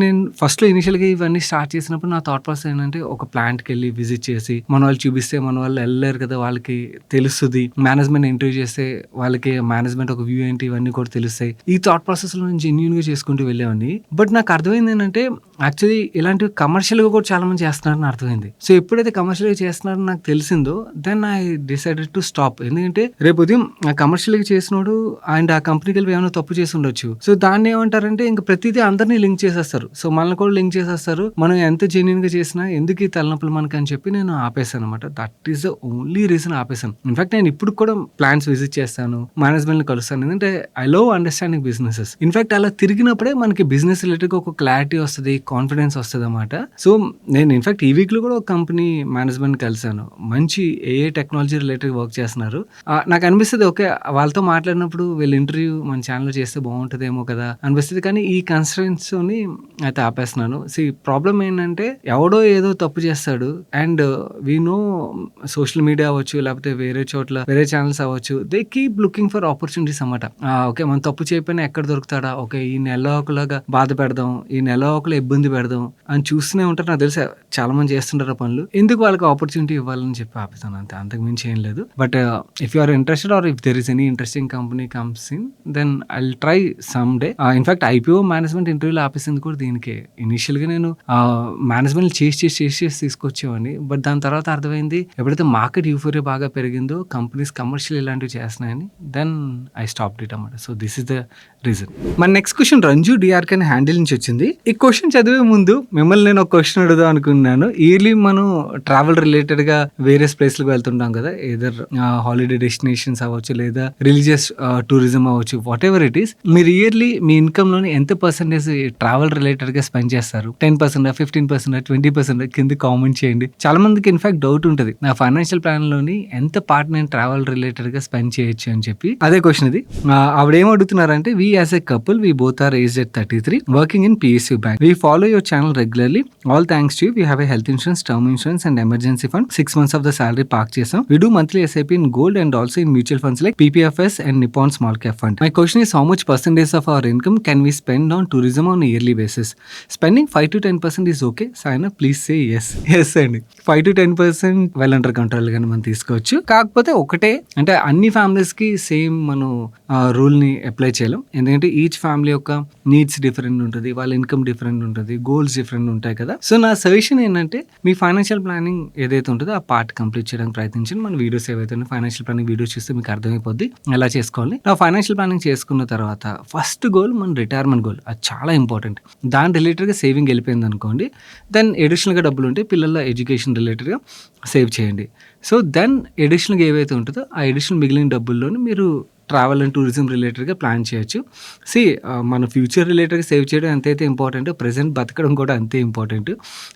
నేను ఫస్ట్లో ఇనిషియల్గా ఇవన్నీ స్టార్ట్ చేసినప్పుడు నా థాట్ ప్రాసెస్ ఏంటంటే ఒక ప్లాంట్కి వెళ్ళి విజిట్ చేసి మన వాళ్ళు చూపిస్తే మన వాళ్ళు వెళ్ళలేరు కదా, వాళ్ళకి తెలుస్తుంది. మేనేజ్మెంట్ ఇంటర్వ్యూ చేస్తే వాళ్ళకి మేనేజ్మెంట్ ఒక వ్యూ ఏంటి ఇవన్నీ కూడా తెలుస్తాయి. ఈ థాట్ ప్రాసెస్ లో నేను జెన్యూన్ గా చేసుకుంటూ వెళ్ళేవాడిని. బట్ నాకు అర్థమైంది ఏంటంటే యాక్చువల్లీ ఇలాంటివి కమర్షియల్ గా కూడా చాలా మంది చేస్తున్నారని అర్థమైంది. సో ఎప్పుడైతే కమర్షియల్ గా చేస్తున్నారని నాకు తెలిసిందో then I decided to stop. ఎందుకంటే రేపు ఉదయం కమర్షియల్ గా చేసినోడు అండ్ ఆ కంపెనీకి వెళ్ళి ఏమైనా తప్పు చేసి ఉండొచ్చు. సో దాన్ని ఏమంటారంటే ఇంకా ప్రతిదీ అందరినీ లింక్ చేసేస్తారు. సో మనల్ని కూడా లింక్ చేసేస్తారు. మనం ఎంత జెన్యూన్ గా చేసినా ఎందుకు ఈ తలనొప్పులు మనకి అని చెప్పి నేను ఆపేసాను అనమాట. That is the only reason ఆపేసాను. ఇన్ఫాక్ట్ నేను ఇప్పుడు కూడా ప్లాన్స్ విజిట్ చేస్తాను, మేనేజ్మెంట్ కలుస్తాను. ఎందుకంటే I love understanding businesses. In fact అలా తిరిగినప్పుడే మనకి బిజినెస్ రిలేటెడ్ ఒక క్లారిటీ వస్తుంది, కాన్ఫిడెన్స్ వస్తుంది అనమాట. సో నేను ఇన్ఫాక్ట్ ఈ వీక్ లో కూడా ఒక కంపెనీ మేనేజ్మెంట్ కలిసాను. మంచి ఏఐ టెక్నాలజీ రిలేటెడ్ వర్క్ చేస్తున్నారు. నాకు అనిపిస్తుంది ఓకే వాళ్ళతో మాట్లాడినప్పుడు వీళ్ళు ఇంటర్వ్యూ మన ఛానల్లో చేస్తే బాగుంటుందేమో కదా అనిపిస్తుంది. కానీ ఈ కన్స్ట్రెంట్స్ ని అయితే ఆపేస్తున్నాను. ప్రాబ్లం ఏంటంటే ఎవడో ఏదో తప్పు చేస్తాడు and we know social media అవ్వచ్చు, లేకపోతే వేరే చోట్ల వేరే ఛానల్స్ అవ్వచ్చు, they keep looking for opportunities అన్నమాట. ఓకే మనం తప్పు చేయకపోయినా ఎక్కడ దొరుకుతాడా, ఓకే ఈ నెల ఒకలాగా బాధ పెడదాం, ఈ నెల ఒకలా ఇబ్బంది పెడదాం అని చూస్తూనే ఉంటారు. నాకు తెలిసి చాలా మంది చేస్తుంటారు పనులు. ఎందుకు వాళ్ళకి ఆపర్చునిటీ ఇవ్వాలని చెప్పి ఆపుతాను అంతే, అంతకు మించి ఏం లేదు. But if you are interested or if there is any interesting company comes in then I will try some day. In fact IPO management ఇంటర్వ్యూలో ఆపేసింది కూడా దీనికే. ఇనిషియల్ గా నేను మేనేజ్మెంట్ చేసి తీసుకొచ్చేవాడిని. బట్ దాని తర్వాత అర్థమైంది ఎప్పుడైతే మార్కెట్ యూఫోరియా బాగా పెరిగిందో కంపెనీస్ కమర్షియల్ ఇలాంటివి చేస్తున్నాయని, దెన్ ఐ స్టాప్డ్ ఇట్ అన్నమాట. So this is the reason. మన నెక్స్ట్ క్వశ్చన్ రంజు డిఆర్కే అని హ్యాండిల్ నుంచి వచ్చింది. ఈ క్వశ్చన్ చదివే ముందు మిమ్మల్ని నేను ఒక క్వశ్చన్ అడుగుదాం అనుకున్నాను. ఇయర్లీ మనం ట్రావెల్ రిలేటెడ్ గా వేరియస్ ప్లేస్లకు వెళ్తుంటాం కదా, ఏదర్ హాలిడే డెస్టినేషన్స్ అవ్వచ్చు లేదా రిలీజియస్ టూరిజం అవ్వచ్చు, వాట్ ఎవర్ ఇట్ ఈస్. మీరు ఇయర్లీ మీ ఇన్కమ్ లోని ఎంత పర్సెంటేజ్ ట్రావెల్ రిలేటెడ్ గా స్పెండ్ చేస్తారు? 10%, 15%, 20% కింద కామెంట్ చేయండి. చాలా మందికి ఇన్ఫాక్ట్ డౌట్ ఉంటుంది, నా ఫైనాన్షియల్ ప్లాన్ లోని ఎంత పార్ట్ నేను ట్రావెల్ రిలేటెడ్ గా స్పెండ్ చేయొచ్చు అని చెప్పి. అదే క్వశ్చన్ ఇది. ఆవిడ ఏం అడుగుతున్నారంటే, we as a couple we both are aged at 33 working in PSU bank. We follow your channel regularly. All thanks to you. We have a health insurance, term insurance and emergency fund. 6 months of the salary park చేసాం. We do monthly SIP in gold and also in mutual funds like PPFS and Nippon small cap fund. My question is how much percentage of our income can we spend on tourism on yearly basis? Spending 5 to 10% is okay. Sayana please say yes. Yes అండి, 5 to 10% వెల్ అండర్ కంట్రోల్ గానీ మనం తీసుకోవచ్చు. కాకపోతే ఒకటే అంటే అన్ని ఫ్యామిలీస్ కి సేమ్ మనం రూల్ ని అప్లై చేయలేం. ఎందుకంటే ఈచ్ ఫ్యామిలీ యొక్క నీడ్స్ డిఫరెంట్ ఉంటుంది, వాళ్ళ ఇన్కమ్ డిఫరెంట్ ఉంటుంది, గోల్స్ డిఫరెంట్ ఉంటాయి కదా. సో నా సజెషన్ ఏంటంటే మీ ఫైనాన్షియల్ ప్లానింగ్ ఏదైతే ఉంటుందో ఆ పార్ట్ కంప్లీట్ చేయడానికి ప్రయత్నించండి. మన వీడియోస్ ఏవైతే ఫైనాన్షియల్ ప్లానింగ్ వీడియోస్ చూస్తే మీకు అర్థమైపోద్ది ఎలా చేసుకోవాలి. నా ఫైనాన్షియల్ ప్లానింగ్ చేసుకున్న తర్వాత ఫస్ట్ గోల్ మన రిటైర్మెంట్ గోల్. అది చాలా ఇంపార్టెంట్. దాని రిలేటెడ్గా సేవింగ్ వెళ్ళిపోయింది అనుకోండి, దెన్ ఎడిషనల్గా డబ్బులు ఉంటే పిల్లల ఎడ్యుకేషన్ రిలేటెడ్గా సేవ్ చేయండి. సో దెన్ ఎడిషనల్గా ఏవైతే ఉంటుందో ఆ ఎడిషనల్ మిగిలిన డబ్బుల్లోని మీరు ట్రావెల్ అండ్ టూరిజం రిలేటెడ్గా ప్లాన్ చేయొచ్చు. మన ఫ్యూచర్ రిలేటెడ్గా సేవ్ చేయడం ఎంతైతే ఇంపార్టెంట్, ప్రెజెంట్ బతకడం కూడా అంతే ఇంపార్టెంట్.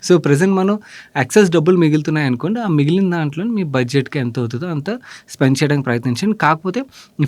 సో ప్రెజెంట్ మనం ఎక్సెస్ డబ్బులు మిగులుతున్నాయి అనుకోండి, ఆ మిగిలిన దాంట్లో మీ బడ్జెట్కి ఎంత అవుతుందో అంత స్పెండ్ చేయడానికి ప్రయత్నించండి. కాకపోతే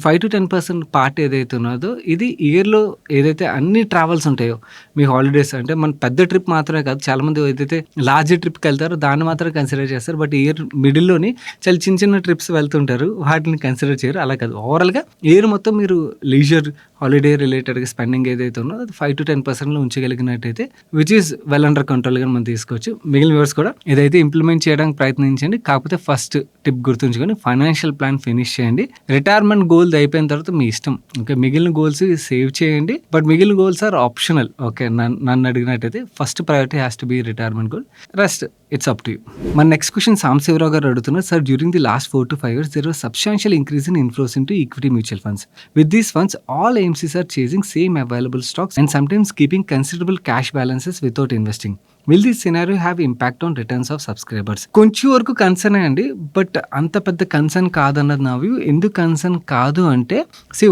5 to 10% పార్ట్ ఏదైతే ఉన్నదో ఇది ఇయర్లో ఏదైతే అన్ని ట్రావెల్స్ ఉంటాయో మీ హాలిడేస్, అంటే మన పెద్ద ట్రిప్ మాత్రమే కాదు, చాలామంది ఏదైతే లార్జ్ ట్రిప్కి వెళ్తారో దాన్ని మాత్రం కన్సిడర్ చేస్తారు. బట్ ఇయర్ మిడిల్లోని చాలా చిన్న చిన్న ట్రిప్స్ వెళ్తుంటారు, వాటిని కన్సిడర్ చేయరు. అలా కాదు, ఓవరాల్గా ఇయర్ మొత్తం మీరు లీజర్ హాలిడే రిలేటెడ్గా స్పెండింగ్ ఏదైతే ఉన్నదో అది 5 to 10% ఉంచగలిగినట్టయితే విచ్ ఈస్ వెల్ అండర్ కంట్రోల్గా మనం తీసుకోవచ్చు. మిగిలిన వ్యూవర్స్ కూడా ఇదైతే ఇంప్లిమెంట్ చేయడానికి ప్రయత్నించండి. కాకపోతే ఫస్ట్ టిప్ గుర్తుంచుకొని ఫైనాన్షియల్ ప్లాన్ ఫినిష్ చేయండి. రిటైర్మెంట్ గోల్ అయిపోయిన తర్వాత మీ ఇష్టం, ఓకే మిగిలిన గోల్స్ సేవ్ చేయండి. బట్ మిగిలిన గోల్స్ ఆర్ ఆప్షనల్. ఓకే నన్ను అడిగినట్టయితే first priority has to be retirement goal, rest it's up to you. మన నెక్స్ట్ క్వశ్చన్ సాంబశివరావు గారు అడుగుతున్నారు. Sir, during the last 4 to 5 years there was substantial increase in inflows into equity mutual funds. With these funds, all AMCs are chasing same available stocks and sometimes keeping considerable cash balances without investing. Will this scenario have impact on returns of subscribers? కొంచెం వరకు కన్సర్నే అండి. బట్ అంత పెద్ద కన్సర్న్ కాదన్నది నా వ్యూ. ఎందుకు కన్సర్న్ కాదు అంటే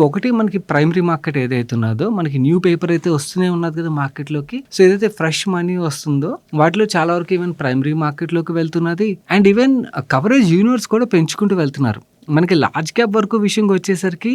ఒకటి మనకి ప్రైమరీ మార్కెట్ ఏదైతే ఉన్నదో మనకి న్యూ పేపర్ అయితే వస్తూనే ఉన్నది కదా మార్కెట్లోకి. సో ఏదైతే ఫ్రెష్ మనీ వస్తుందో వాటిలో చాలా వరకు ఈవెన్ ప్రైమరీ మార్కెట్లోకి వెళ్తున్నది అండ్ ఈవెన్ కవరేజ్ యూనివర్స్ కూడా పెంచుకుంటూ వెళ్తున్నారు. మనకి లార్జ్ క్యాప్ వరకు విషయంకి వచ్చేసరికి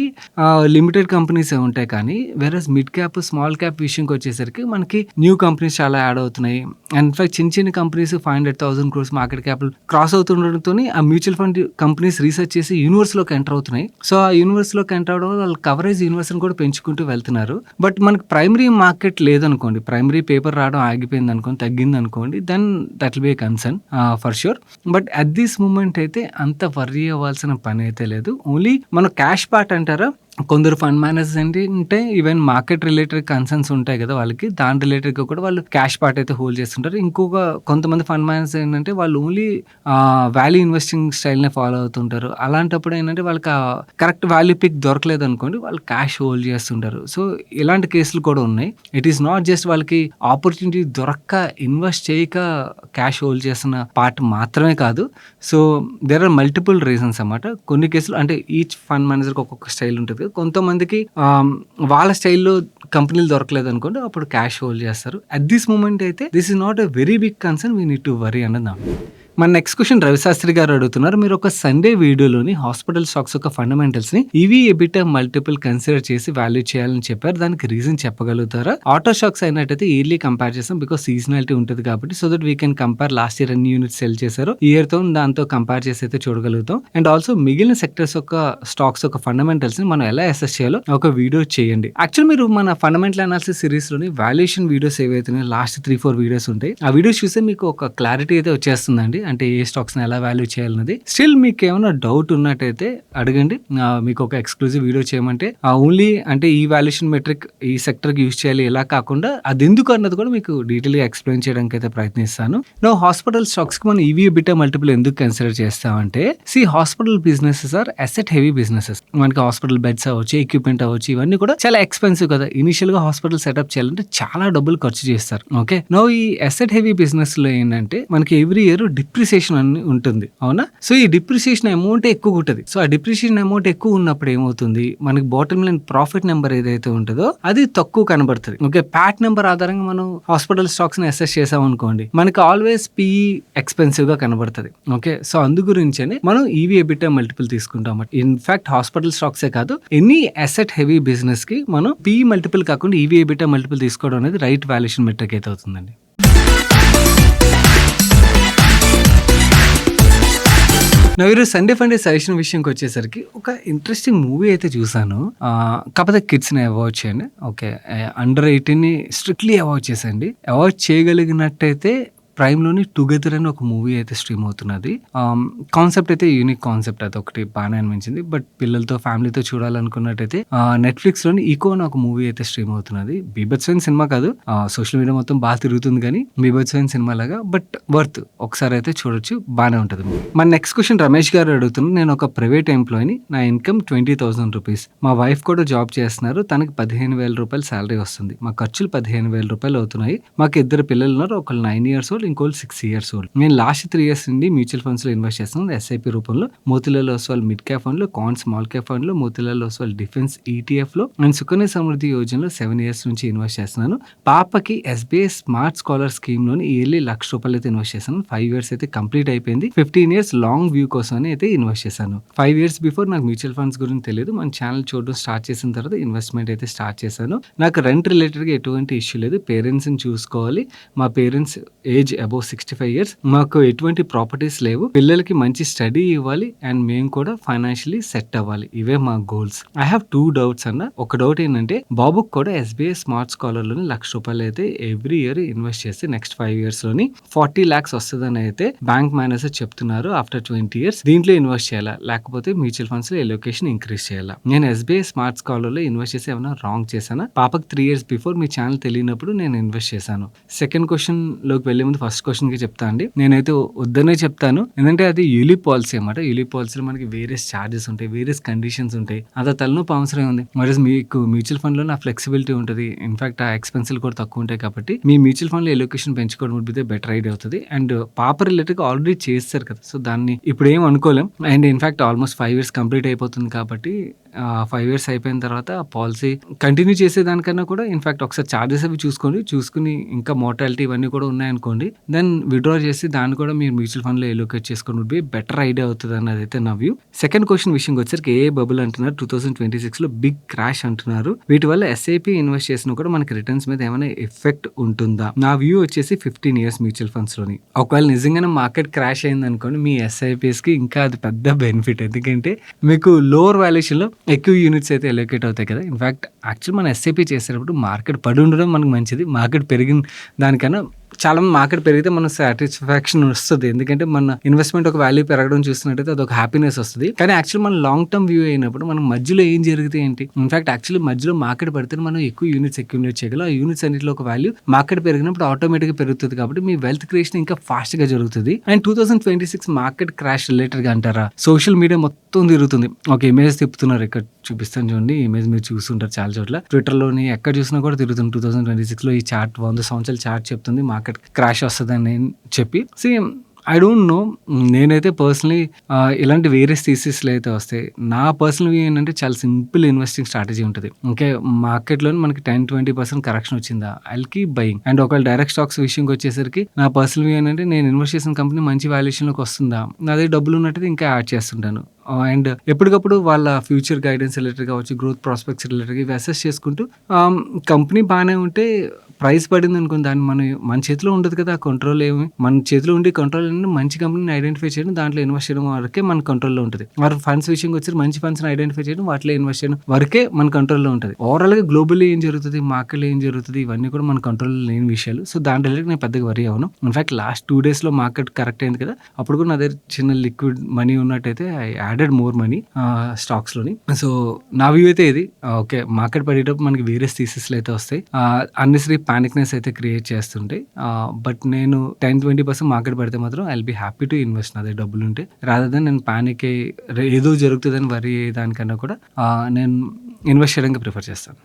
లిమిటెడ్ కంపెనీసే ఉంటాయి, కానీ versus mid cap small cap విషయంకి వచ్చేసరికి మనకి న్యూ కంపెనీస్ చాలా యాడ్ అవుతున్నాయి. అండ్ ఇన్ఫాక్ట్ చిన్న చిన్న companies 500,000 crores market cap cross అవుతుండడంతో ఆ మ్యూచువల్ ఫండ్ కంపెనీస్ రీసెర్చ్ చేసి యూనివర్స్లోకి ఎంటర్ అవుతున్నాయి. సో ఆ యూనివర్స్లోకి ఎంటర్ అవడం వల్ల వాళ్ళ కవరేజ్ యూనివర్స్ని కూడా పెంచుకుంటూ వెళ్తున్నారు. బట్ మనకి ప్రైమరీ మార్కెట్ లేదనుకోండి, ప్రైమరీ పేపర్ రావడం ఆగిపోయింది అనుకోండి, తగ్గింది అనుకోండి, then that will be a concern for sure. But at this moment అయితే అంత వర్రీ అవ్వాల్సిన పని అయితే లేదు. ఓన్లీ మన క్యాష్ పార్ట్ అంటారా, కొందరు ఫండ్ మేనేజర్స్ ఏంటంటే ఈవెన్ మార్కెట్ రిలేటెడ్ కన్సర్న్స్ ఉంటాయి కదా వాళ్ళకి, దాని రిలేటెడ్గా కూడా వాళ్ళు క్యాష్ పార్ట్ అయితే హోల్డ్ చేస్తుంటారు. ఇంకొక కొంతమంది ఫండ్ మేనేజర్స్ ఏంటంటే వాళ్ళు ఓన్లీ వాల్యూ ఇన్వెస్టింగ్ స్టైల్నే ఫాలో అవుతుంటారు. అలాంటప్పుడు ఏంటంటే వాళ్ళకి కరెక్ట్ వాల్యూ పిక్ దొరకలేదు అనుకోండి, వాళ్ళు క్యాష్ హోల్డ్ చేస్తుంటారు. సో ఇలాంటి కేసులు కూడా ఉన్నాయి. ఇట్ ఈస్ నాట్ జస్ట్ వాళ్ళకి ఆపర్చునిటీ దొరక్క ఇన్వెస్ట్ చేయక క్యాష్ హోల్డ్ చేస్తున్న పార్ట్ మాత్రమే కాదు. So there are multiple reasons అన్నమాట. కొన్ని కేసులు అంటే ఈచ్ ఫండ్ మేనేజర్కి ఒక్కొక్క స్టైల్ ఉంటుంది. కొంతమందికి వాళ్ళ స్టైల్లో కంపెనీలు దొరకలేదు అనుకోండి, అప్పుడు క్యాష్ హోల్డ్ చేస్తారు. అట్ దిస్ మూమెంట్ అయితే this is not a very big concern, we need to worry అన్నది నా. మన నెక్స్ట్ క్వశ్చన్ రవిశాస్త్రి గారు అడుగుతున్నారు, మీరు ఒక సండే వీడియోలోని హాస్పిటల్ స్టాక్స్ యొక్క ఫండమెంటల్స్ ని EBITDA మల్టిపుల్ కన్సిడర్ చేసి వాల్యూ చేయాలని చెప్పారు. దానికి రీజన్ చెప్పగలుగుతారా? ఆటో స్టాక్స్ అయినట్టయితే ఇయర్లీ కంపేర్ చేస్తాం, బికాస్ సీజనాలిటీ ఉంటుంది కాబట్టి, so that we can compare last year ఎన్ని యూనిట్స్ సెల్ చేశారు ఇయర్ తో దాంతో కంపేర్ చేసి అయితే చూడగలుగుతాం. అండ్ ఆల్సో మిగిలిన సెక్టర్స్ యొక్క స్టాక్స్ యొక్క ఫండమెంటల్స్ ని మనం ఎలా అసెస్ చేయాలో ఒక వీడియో చేయండి. యాక్చువల్ మీరు మన ఫండమెంటల్ అనాలిసిస్ సిరీస్ లోని వాల్యుయేషన్ వీడియోస్ ఏవైతే లాస్ట్ 3-4 వీడియోస్ ఉంటాయి, ఆ వీడియోస్ చూస్తే మీకు ఒక క్లారిటీ అయితే వచ్చేస్తుందండి, అంటే ఏ స్టాక్స్ ని ఎలా వాల్యూ చేయాలన్నది. స్టిల్ మీకు ఏమైనా డౌట్ ఉన్నట్టయితే అడగండి, మీకు ఒక ఎక్స్క్లూజివ్ వీడియో చేయమంటే ఓన్లీ అంటే ఈ వాల్యుయేషన్ మెట్రిక్ ఈ సెక్టర్ కి యూజ్ చేయాలి ఇలా కాకుండా అది ఎందుకు అన్నది కూడా మీకు డీటెయిల్ గా ఎక్స్ప్లెయిన్ చేయడానికి అయితే ప్రయత్నిస్తాను. నో హాస్పిటల్ స్టాక్స్ కి మనం EBITDA మల్టిపుల్ ఎందుకు కన్సిడర్ చేస్తామంటే, hospital businesses are asset heavy businesses. మనకి హాస్పిటల్ బెడ్స్ అవ్వచ్చు, ఎక్విప్మెంట్ అవ్వచ్చు, ఇవన్నీ కూడా చాలా ఎక్స్పెన్సివ్ కదా. ఇనిషియల్ గా హాస్పిటల్ సెటప్ చేయాలంటే చాలా డబ్బులు ఖర్చు చేస్తారు. ఓకే, నో ఈ అసెట్ హెవీ బిజినెస్ లో ఏంటంటే మనకి ఎవ్రీ ఇయర్ డిప్రిసియేషన్ అని ఉంటుంది, అవునా? సో ఈ డిప్రిసియేషన్ అమౌంట్ ఎక్కువ ఉంటుంది. సో ఆ డిప్రిసియేషన్ అమౌంట్ ఎక్కువ ఉన్నప్పుడు ఏమవుతుంది, మనకి బాటమ్ లైన్ ప్రాఫిట్ నెంబర్ ఏదైతే ఉంటుందో అది తక్కువ కనబడుతుంది. ఓకే, ప్యాట్ నెంబర్ ఆధారంగా మనం హాస్పిటల్ స్టాక్స్ ని అసెస్ చేసాం అనుకోండి, మనకి ఆల్వేస్ PE ఎక్స్పెన్సివ్ గా కనబడుతుంది. ఓకే, సో అందు గురించే మనం EBITDA మల్టిపుల్ తీసుకుంటాం. ఇన్ఫాక్ట్ హాస్పిటల్ స్టాక్సే కాదు, ఎనీ అసెట్ హెవీ బిజినెస్ కి మనం PE మల్టిపుల్ కాకుండా EBITDA మల్టిపుల్ తీసుకోవడం అనేది రైట్ వాల్యుయేషన్ మెట్రిక్ అయితే అవుతుందండి. ఈరోజు సండే ఫండే సజెషన్ విషయంకి వచ్చేసరికి ఒక ఇంట్రెస్టింగ్ మూవీ అయితే చూసాను. కాకపోతే కిడ్స్ని అవాయిడ్ చేయండి. ఓకే, అండర్ 18ని స్ట్రిక్ట్లీ అవాయిడ్ చేసేయండి. అవాయిడ్ చేయగలిగినట్టయితే ప్రైమ్లోని టుగెదర్ అని ఒక మూవీ అయితే స్ట్రీమ్ అవుతున్నది. కాన్సెప్ట్ అయితే యూనిక్ కాన్సెప్ట్, అది ఒకటి బాగానే అనిపించింది. బట్ పిల్లలతో ఫ్యామిలీతో చూడాలనుకున్నట్టయితే నెట్ఫ్లిక్స్లోని ఈకో అని ఒక మూవీ అయితే స్ట్రీమ్ అవుతున్నది. బీభత్సమైన సినిమా కాదు, సోషల్ మీడియా మొత్తం బాగా తిరుగుతుంది కానీ బీభత్సమైన సినిమా లాగా, బట్ వర్త్ ఒకసారి అయితే చూడొచ్చు, బాగానే ఉంటుంది. మన నెక్స్ట్ క్వశ్చన్ రమేష్ గారు అడుగుతున్నారు, నేను ఒక ప్రైవేట్ ఎంప్లాయీని, నా ఇన్కమ్ 20,000 రూపీస్, మా వైఫ్ కూడా జాబ్ చేస్తున్నారు, తనకి 15,000 రూపాయలు శాలరీ వస్తుంది, మా ఖర్చులు 15,000 రూపాయలు అవుతున్నాయి, మాకు 2 పిల్లలు ఉన్నారు, ఒకళ్ళు 9 years old, ఇంకోళ్ళు 6 years old. నేను లాస్ట్ 3 years నుండి మ్యూచువల్ ఫండ్స్ లో ఇన్వెస్ట్ చేస్తున్నాను, SIP రూపంలో, Motilal Oswal mid cap fund లో, కాన్ స్మాల్ క్యాప్ ఫండ్ లో, మోతిలాల్ ఓస్వాల్ డిఫెన్స్ ETF లో, అండ్ సుకన్య సమృద్ధి యోజనలో 7 years నుంచి ఇన్వెస్ట్ చేస్తున్నాను. పాపకి SBI స్మార్ట్ స్కాలర్ స్కీమ్ లోని ఇయర్లీ ₹1,00,000 అయితే ఇన్వెస్ట్ చేశాను. 5 years అయితే కంప్లీట్ అయిపోయింది. 15 years లాంగ్ వ్యూ కోసం అయితే ఇన్వెస్ట్ చేశాను. 5 years బిఫోర్ నాకు మ్యూచువల్ ఫండ్స్ గురించి తెలియదు. మన ఛానల్ చూడడం స్టార్ట్ చేసిన తర్వాత ఇన్వెస్ట్మెంట్ అయితే స్టార్ట్ చేశాను. నాకు రెంట్ రిలేటెడ్ గా ఎటువంటి ఇష్యూ లేదు. పేరెంట్స్ ని చూసుకోవాలి, మా పేరెంట్స్ ఏజ్ అబౌవ్ 65 years, మాకు ఎటువంటి ప్రాపర్టీస్ లేవు, పిల్లలకి మంచి స్టడీ ఇవ్వాలి, అండ్ మేము కూడా ఫైనాన్షియలీ సెట్ అవ్వాలి. ఇవే మా గోల్స్. ఐ హావ్ 2 doubts అన్న. ఒక డౌట్ ఏంటంటే, బాబుకి కూడా SBI స్మార్ట్ స్కాలర్ లోని ₹1,00,000 అయితే ఎవ్రీ ఇయర్ ఇన్వెస్ట్ చేస్తే నెక్స్ట్ 5 years లోని 40 lakhs వస్తుందని అయితే బ్యాంక్ మేనేజర్ చెప్తున్నారు. ఆఫ్టర్ 20 years దీంట్లో ఇన్వెస్ట్ చేయాలా, లేకపోతే మ్యూచువల్ ఫండ్స్ లో ఎలొకేషన్ ఇంక్రీజ్ చేయాలా? నేను SBI స్మార్ట్ స్కాలర్ లో ఇన్వెస్ట్ చేసి ఏమైనా రాంగ్ చేశానా? పాపకి 3 years బిఫోర్ మీ ఛానల్ తెలియనప్పుడు నేను ఇన్వెస్ట్ చేశాను. సెకండ్ క్వశ్చన్ లోకి వెళ్లే ముందు ఫస్ట్ క్వశ్చన్కి చెప్తా అండి. నేనైతే వద్దనే చెప్తాను. ఎందుకంటే అది యూలిప్ పాలసీ అనమాట. యూలిప్ పాలసీలో మనకి వేరియస్ ఛార్జెస్ ఉంటాయి, వేరియస్ కండిషన్స్ ఉంటాయి. అదో తలనొప్పి అవసరం ఉంది. మరి మీకు మ్యూచువల్ ఫండ్ లో నా ఫ్లెక్సిబిలిటీ ఉంటుంది. ఇన్ఫాక్ట్ ఆ ఎక్స్పెన్సిల్ కూడా తక్కువ ఉంటాయి కాబట్టి మీ మ్యూచువల్ ఫండ్ లో ఎలొకేషన్ పెంచుకోవడం ఉంటుంది బెటర్ ఐడియా అవుతుంది. అండ్ పాప రిలేటెడ్ ఆల్రెడీ చేస్తారు కదా, సో దాన్ని ఇప్పుడు ఏం అనుకోలేం. And in fact almost 5 years complete అయిపోతుంది కాబట్టి 5 years అయిపోయిన తర్వాత పాలసీ కంటిన్యూ చేసేదానికన్నా కూడా ఇన్ఫాక్ట్ ఒకసారి ఛార్జెస్ అవి చూసుకుని ఇంకా మోర్టాలిటీ ఇవన్నీ కూడా ఉన్నాయనుకోండి, దెన్ విత్డ్రా చేసి దాన్ని కూడా మీరు మ్యూచువల్ ఫండ్ లో ఎలోకేట్ చేసుకుని బి బెటర్ ఐడియా అవుతుంది అన్నది అయితే నా వ్యూ. సెకండ్ క్వశ్చన్ విషయంకి వచ్చరికి ఏ బబుల్ అంటున్నారు, 2026 లో బిగ్ క్రాష్ అంటున్నారు. వీటి వల్ల ఎస్ఐపి ఇన్వెస్ట్ చేసినా కూడా మనకి రిటర్న్స్ మీద ఏమైనా ఎఫెక్ట్ ఉంటుందా? నా వ్యూ వచ్చేసి 15 years మ్యూచువల్ ఫండ్స్ లోని ఒకవేళ నిజంగానే మార్కెట్ క్రాష్ అయింది అనుకోండి, మీ ఎస్ఐపిఎస్ కి ఇంకా అది పెద్ద బెనిఫిట్. ఎందుకంటే మీకు లోవర్ వాల్యుయేషన్ లో ఎక్కువ యూనిట్స్ అయితే ఎలోకేట్ అవుతాయి కదా. ఇన్ఫాక్ట్ యాక్చువల్ మనం ఎస్ఐపి చేసేటప్పుడు మార్కెట్ పడి ఉండడం మనకు మంచిది. మార్కెట్ పెరిగిన దానికన్నా చాలా మంది మార్కెట్ పెరిగితే మన సాటిస్ఫాక్షన్ వస్తుంది. ఎందుకంటే మన ఇన్వెస్ట్మెంట్ ఒక వాల్యూ పెరగడం చూస్తున్నట్టయితే అదొక హ్యాపీనెస్ వస్తుంది. కానీ యాక్చువల్ మనం లాంగ్ టర్మ్ వ్యూ అయినప్పుడు మనం మధ్యలో ఏం జరిగితే ఏంటి, ఇన్ఫాక్ట్ యాక్చువల్లీ మధ్యలో మార్కెట్ పడితే మనం ఎక్కువ యూనిట్స్ అక్యుములేట్ చేయగలం. ఆ యూనిట్స్ అన్నింటిలో ఒక వాల్యూ మార్కెట్ పెరిగినప్పుడు ఆటోమేటిక్గా పెరుగుతుంది కాబట్టి మీ వెల్త్ క్రియేషన్ ఇంకా ఫాస్ట్ గా జరుగుతుంది. అండ్ 2026 మార్కెట్ క్రాష్ రిలేటెడ్ గా అంటారా, సోషల్ మీడియా మొత్తం తిరుగుతుంది. ఒక ఇమేజ్ తిప్పుతున్నారు, ఇక్కడ చూపిస్తాను చూడండి. ఇమేజ్ మీరు చూస్తుంటారు చాలా చోట్ల, ట్విట్టర్ లోని ఎక్కడ చూసినా కూడా తిరుగుతుంది. 2026 లో ఈ చార్ట్ 100 సంవత్సరాల చార్ట్ చెప్తుంది మార్కెట్ క్రాష్ వస్తుందని చెప్పి. ఐ డోంట్ నో, నేనైతే పర్సనలీ ఇలాంటి వేరియస్ థీసిస్లు అయితే వస్తాయి. నా పర్సనల్ వ్యూ ఏంటంటే చాలా సింపుల్ ఇన్వెస్టింగ్ స్ట్రాటజీ ఉంటుంది. ఓకే, మార్కెట్లో మనకి 10-20% కరెక్షన్ వచ్చిందా, ఐల్ కీప్ బయింగ్. అండ్ ఒకవేళ డైరెక్ట్ స్టాక్స్ విషయంకి వచ్చేసరికి నా పర్సనల్ వ్యూ ఏంటంటే నేను ఇన్వెస్ట్ చేసిన కంపెనీ మంచి వాల్యుయేషన్లోకి వస్తుందా, అదే డబ్బులు ఉన్నట్టయితే ఇంకా యాడ్ చేస్తుంటాను. అండ్ ఎప్పటికప్పుడు వాళ్ళ ఫ్యూచర్ గైడెన్స్ రిలేటెడ్ కావచ్చు, గ్రోత్ ప్రాస్పెక్ట్స్ రిలేటెడ్ ఇవి అసెస్ చేసుకుంటూ కంపెనీ బాగానే ఉంటే ప్రైస్ పడింది అనుకుని దాన్ని మన చేతిలో ఉండదు కదా కంట్రోల్. ఏమి మన చేతిలో ఉండి కంట్రోల్ మంచి కంపెనీని ఐడెంటిఫై చేయడం, దాంట్లో ఇన్వెస్ట్ చేయడం వరకే మన కంట్రోల్లో ఉంటుంది. మరి ఫండ్స్ విషయంకి వచ్చి మంచి ఫండ్స్ని ఐడెంటిఫై చేయడం, వాటిలో ఇన్వెస్ట్ చేయడం వరకే మన కంట్రోల్లో ఉంటుంది. ఓవరాల్గా గ్లోబల్లీ ఏం జరుగుతుంది, మార్కెట్లో ఏం జరుగుతుంది, ఇవన్నీ కూడా మన కంట్రోల్లో లేని విషయాలు. సో దాంట్లో రిలేటెడ్ నేను పెద్దగా వరీ అవ్వను. ఇన్ఫాక్ట్ లాస్ట్ 2 days లో మార్కెట్ కరెక్ట్ అయింది కదా, అప్పుడు కూడా నా దగ్గర చిన్న లిక్విడ్ మనీ ఉన్నట్టయితే I added more money stocks లోని. సో నా వ్యూ అయితే ఇది. ఓకే, మార్కెట్ పడేటప్పుడు మనకి వేరియస్ థీసిస్లు అయితే వస్తాయి, అన్నెసరీ పానిక్నెస్ అయితే క్రియేట్ చేస్తుంటాయి. బట్ నేను 10-20% మార్కెట్ పడితే మాత్రం I'll be happy to invest అదే డబ్బులు ఉంటే, రాదర్ దెన్ నేను పానిక్ ఏదో జరుగుతుందని వరీ దానికన్నా కూడా నేను ఇన్వెస్ట్ చేయడానికి ప్రిఫర్ చేస్తాను.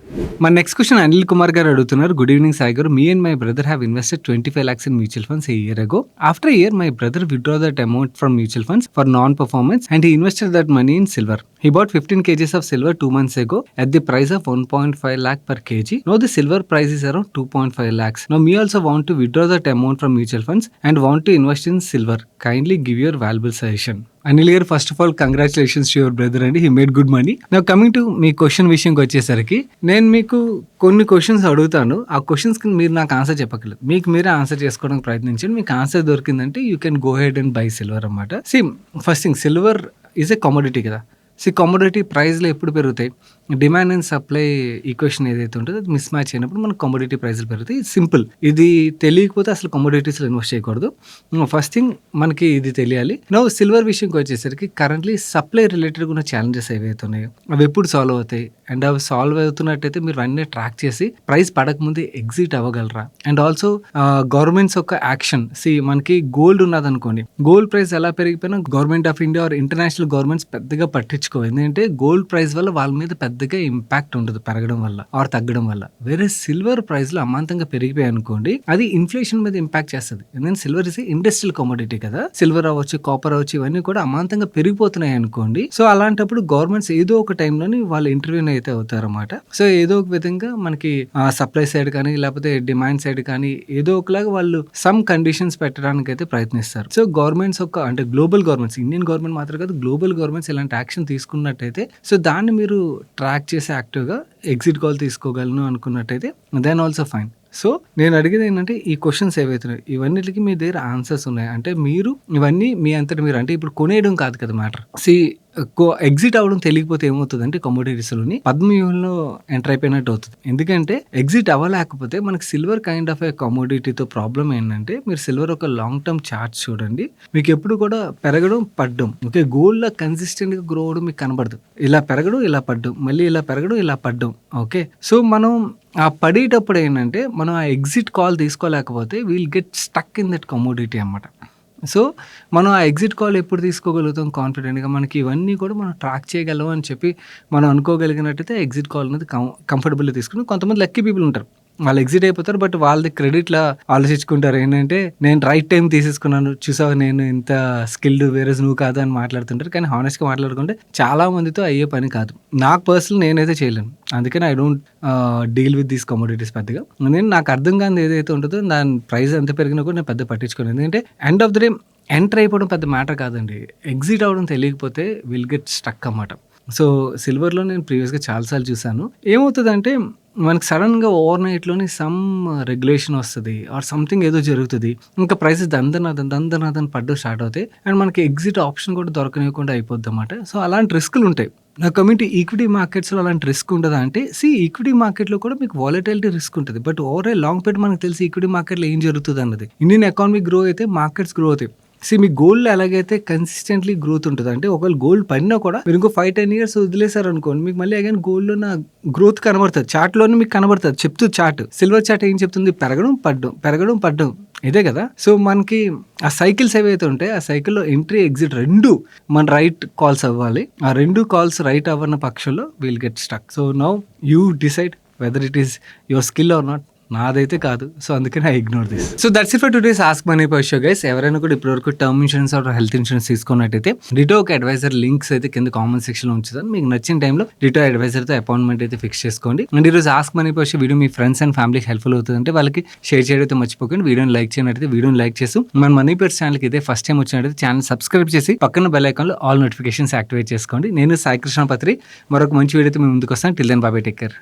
మన నెక్స్ట్ క్వశ్చన్ అనిల్ కుమార్ గారు అడుగుతున్నారు. గుడ్ ఈవినింగ్ సాయి గారు, me and my brother have invested 25 lakhs in mutual funds a year ago. After a year, my brother withdrew that amount from mutual funds for non-performance and he invested that money in silver. He bought 15 kgs of silver 2 months ago at the price of 1.5 lakh per kg. Now the silver price is around 2.5 lakhs. Now me also want to withdraw that amount from mutual funds and want to invest in silver. Kindly give your valuable suggestion. Anil గారు, first of all congratulations to your brother అండి, హీ మేడ్ గుడ్ మనీ. నా కమింగ్ టు మీ క్వశ్చన్ విషయంకి వచ్చేసరికి నేను మీకు కొన్ని క్వశ్చన్స్ అడుగుతాను. ఆ క్వశ్చన్స్కి మీరు నాకు ఆన్సర్ చెప్పగలరు. మీకు మీరే ఆన్సర్ చేసుకోవడానికి ప్రయత్నించండి. మీకు ఆన్సర్ దొరికిందంటే you can go ahead and buy silver అన్నమాట. First thing, silver is a commodity commodity. కమోడిటీ ప్రైస్లు ఎప్పుడు పెరుగుతాయి, డిమాండ్ అండ్ సప్లై ఈక్వేషన్ ఏదైతే ఉంటుందో అది మిస్ మ్యాచ్ అయినప్పుడు మనకు కమోడిటీ ప్రైస్లు పెరుగుతాయి. సింపుల్. ఇది తెలియకపోతే అసలు కమోడిటీస్లో ఇన్వెస్ట్ చేయకూడదు. ఫస్ట్ థింగ్ మనకి ఇది తెలియాలి. నో సిల్వర్ విషయంకి వచ్చేసరికి కరెంట్లీ సప్లై రిలేటెడ్ ఉన్న ఛాలెంజెస్ ఏవైతే ఉన్నాయో అవి ఎప్పుడు సాల్వ్ అవుతాయి, అండ్ అవి సాల్వ్ అవుతున్నట్టయితే మీరు అన్నీ ట్రాక్ చేసి ప్రైస్ పడకముందే ఎగ్జిట్ అవ్వగలరా. అండ్ ఆల్సో గవర్నమెంట్స్ యొక్క యాక్షన్. మనకి గోల్డ్ ఉన్నదనుకోండి, గోల్డ్ ప్రైస్ ఎలా పెరిగిపోయినా government of India or international governments పెద్దగా పట్టించుకోవాలి. ఎందుకంటే గోల్డ్ ప్రైస్ వల్ల వాళ్ళ మీద పెద్దగా ఇంపాక్ట్ ఉండదు పెరగడం వల్ల ఆర్ తగ్గడం వల్ల. వేరే సిల్వర్ ప్రైస్ లో అమాంతంగా పెరిగిపోయాయి అనుకోండి, అది ఇన్ఫ్లేషన్ మీద ఇంపాక్ట్ చేస్తుంది. ఎందుకంటే సిల్వర్ ఇస్ ఇండస్ట్రియల్ కమోడిటీ కదా. సిల్వర్ అవ్వచ్చు, కాపర్ అవ్వచ్చు, ఇవన్నీ కూడా అమాంతంగా పెరిగిపోతున్నాయి అనుకోండి. సో అలాంటప్పుడు గవర్నమెంట్స్ ఏదో ఒక టైంలోని వాళ్ళు ఇంటర్వ్యూని అయితే అవుతారన్నమాట. సో ఏదో ఒక విధంగా మనకి సప్లై సైడ్ కానీ లేకపోతే డిమాండ్ సైడ్ కానీ ఏదో ఒకలాగా వాళ్ళు సమ్ కండిషన్స్ పెట్టడానికి అయితే ప్రయత్నిస్తారు. సో గవర్నమెంట్స్ అంటే గ్లోబల్ గవర్నమెంట్స్, ఇండియన్ గవర్నమెంట్ మాత్రం కాదు, గ్లోబల్ గవర్నమెంట్స్ ఇలాంటి యాక్షన్ తీసుకున్నట్టయితే సో దాన్ని మీరు ట్రాక్ చేసి యాక్టివ్గా ఎగ్జిట్ కాల్ తీసుకోగలను అనుకున్నట్టయితే దెన్ ఆల్సో ఫైన్. సో నేను అడిగేది ఏంటంటే ఈ క్వశ్చన్స్ ఏవైతున్నాయి ఇవన్నిటికీ మీ దగ్గర ఆన్సర్స్ ఉన్నాయి అంటే మీరు ఇవన్నీ మీ అంతటి మీరు, అంటే ఇప్పుడు కొనేయడం కాదు కదా మ్యాటర్. ఎగ్జిట్ అవ్వడం తెలియకపోతే ఏమవుతుందంటే కమోడిటీస్‌లోని పద్మవ్యూహంలో ఎంటర్ అయిపోయినట్టు అవుతది. ఎందుకంటే ఎగ్జిట్ అవ్వలేకపోతే మనకి సిల్వర్ కైండ్ ఆఫ్ ఏ కమోడిటీతో ప్రాబ్లమ్ ఏంటంటే మీరు సిల్వర్ ఒక లాంగ్ టర్మ్ చార్ట్స్ చూడండి. మీకు ఎప్పుడు కూడా పెరగడం, పడ్డం. ఓకే. గోల్డ్‌లా కన్సిస్టెంట్‌గా గ్రో అవ్వడం మీకు కనబడదు. ఇలా పెరగడం, ఇలా పడ్డం. మళ్ళీ ఇలా పెరగడం, ఇలా పడ్డం. ఓకే. సో, మనం ఆ పడేటప్పుడు ఏంటంటే మనం ఆ ఎగ్జిట్ కాల్ తీసుకోలేకపోతే will get stuck in that commodity అన్నమాట. సో, మనం ఆ ఎగ్జిట్ కాల్ ఎప్పుడు తీసుకోగలుగుతాం కాన్ఫిడెంట్‌గా మనకి ఇవన్నీ కూడా మనం ట్రాక్ చేయగలం అని చెప్పి మనం అనుకోగలిగినట్టయితే ఎగ్జిట్ కాల్ అనేది కంఫర్టబుల్‌గా తీసుకొని కొంతమంది లక్కీ పీపుల్ ఉంటారు. వాళ్ళు ఎగ్జిట్ అయిపోతారు. బట్ వాళ్ళది క్రెడిట్‌లా ఆలోచించుకుంటారు. ఏంటంటే నేను రైట్ టైమ్ తీసేసుకున్నాను. చూసావా నేను ఇంత స్కిల్డ్ వేరేస్ నువ్వు కాదు అని మాట్లాడుతుంటారు. కానీ హానెస్ట్‌గా మాట్లాడుకుంటే చాలా మందితో అయ్యే పని కాదు. నాకు పర్సనల్ నేనైతే చేయలేను. అందుకని I don't deal with these commodities పెద్దగా. నాకు అర్థం కానిది ఏదైతే ఉంటుందో దాని ప్రైస్ ఎంత పెరిగినా కూడా నేను పెద్ద పట్టించుకోను. ఎందుకంటే end of the day enter అయిపోవడం పెద్ద మ్యాటర్ కాదండి. ఎగ్జిట్ అవ్వడం తెలియకపోతే విల్ గెట్ స్టక్ అన్నమాట. సో, సిల్వర్‌లో నేను ప్రీవియస్‌గా చాలా సార్లు చూసాను. ఏమవుతదంటే మనకి సడన్‌గా ఓవర్ నైట్‌లోని సమ్ రెగ్యులేషన్ వస్తది ఆర్ సంథింగ్ ఏదో జరుగుతది. ఇంకా ప్రైసెస్ దందనాదన్ పడడం స్టార్ట్ అవుతాయి. అండ్ మనకి ఎగ్జిట్ ఆప్షన్ కూడా దొరకనివ్వకుండా అయిపోద్దన్నమాట. సో, అలాంటి రిస్కులుంటాయి. నా కమిటీ ఈక్విటీ మార్కెట్స్‌లో అలాంటి రిస్క్ ఉంటదా అంటే, ఈక్విటీ మార్కెట్‌లో కూడా మీకు వాలటిలిటీ రిస్క్ ఉంటది. But over a long period మనకు తెలిసి ఈక్విటీ మార్కెట్‌లో ఏం జరుగుతదన్నది. ఇండియన్ ఎకానమీ గ్రో అయితే మార్కెట్స్ గ్రో అవుతాయి. మీ గోల్డ్‌లో ఎలాగైతే కన్సిస్టెంట్‌లీ గ్రోత్ ఉంటదో అంటే ఒకవేళ గోల్డ్ పడినా కూడా మీరు ఇంకో 5, 10 ఇయర్స్ వదిలేసారనుకోండి మీకు మళ్ళీ అగైన్ గోల్డ్‌లో గ్రోత్ కనబడతది. చార్ట్‌లోనే మీకు కనబడతది. చెప్తూ చార్ట్. సిల్వర్ చార్ట్ ఏం చెప్తుంది? పెరగడం, పడ్డం, పెరగడం, పడ్డం. ఇదే కదా! సో, మనకి ఆ సైకిల్స్ ఏవైతే ఉంటాయో ఆ సైకిల్‌లో ఎంట్రీ, ఎగ్జిట్ 2 మన రైట్ కాల్స్ అవ్వాలి. ఆ 2 కాల్స్ రైట్ అవ్వని పక్షంలో will get stuck. So, now you decide whether it is your skill or not. నాదైతే కాదు. సో, అందుకని I ignore this. So, that's it for today's ask money per show guys. ఎవరైనా కూడా ఇప్పటివరకు term insurance or health insurance తీసుకున్నట్టయితే డిటో ఒక అడ్వైజర్ లింక్స్ అయితే కింద కామెంట్ సెక్షన్‌లో ఉంచుతాను. మీకు నచ్చిన టైంలో డిటో అడ్వైజర్‌తో అపాయింట్మెంట్ అయితే ఫిక్స్ చేసుకోండి. అండ్ ఈరోజు ask money per show video me friends and ఫ్యామిలీకి హెల్ప్‌ఫుల్ అవుతుందంటే వాళ్ళకి షేర్ చేయడం అయితే మర్చిపోకండి. వీడియోని లైక్ చేయనట్టయితే వీడియోని లైక్ చేస్తూ మన మనీ పర్స్ ఛానల్‌కి ఇదే ఫస్ట్ టైం వచ్చినట్టయితే ఛానల్ సబ్స్క్రైబ్ చేసి పక్కన బెల్ ఐకాన్‌లో ఆల్ నోటిఫికేషన్స్ యాక్టివేట్ చేసుకోండి. నేను సాయి కృష్ణ పత్రి మరొక మంచి వీడియోతో మీ ముందుకు వస్తాను. Till then bye bye, take care.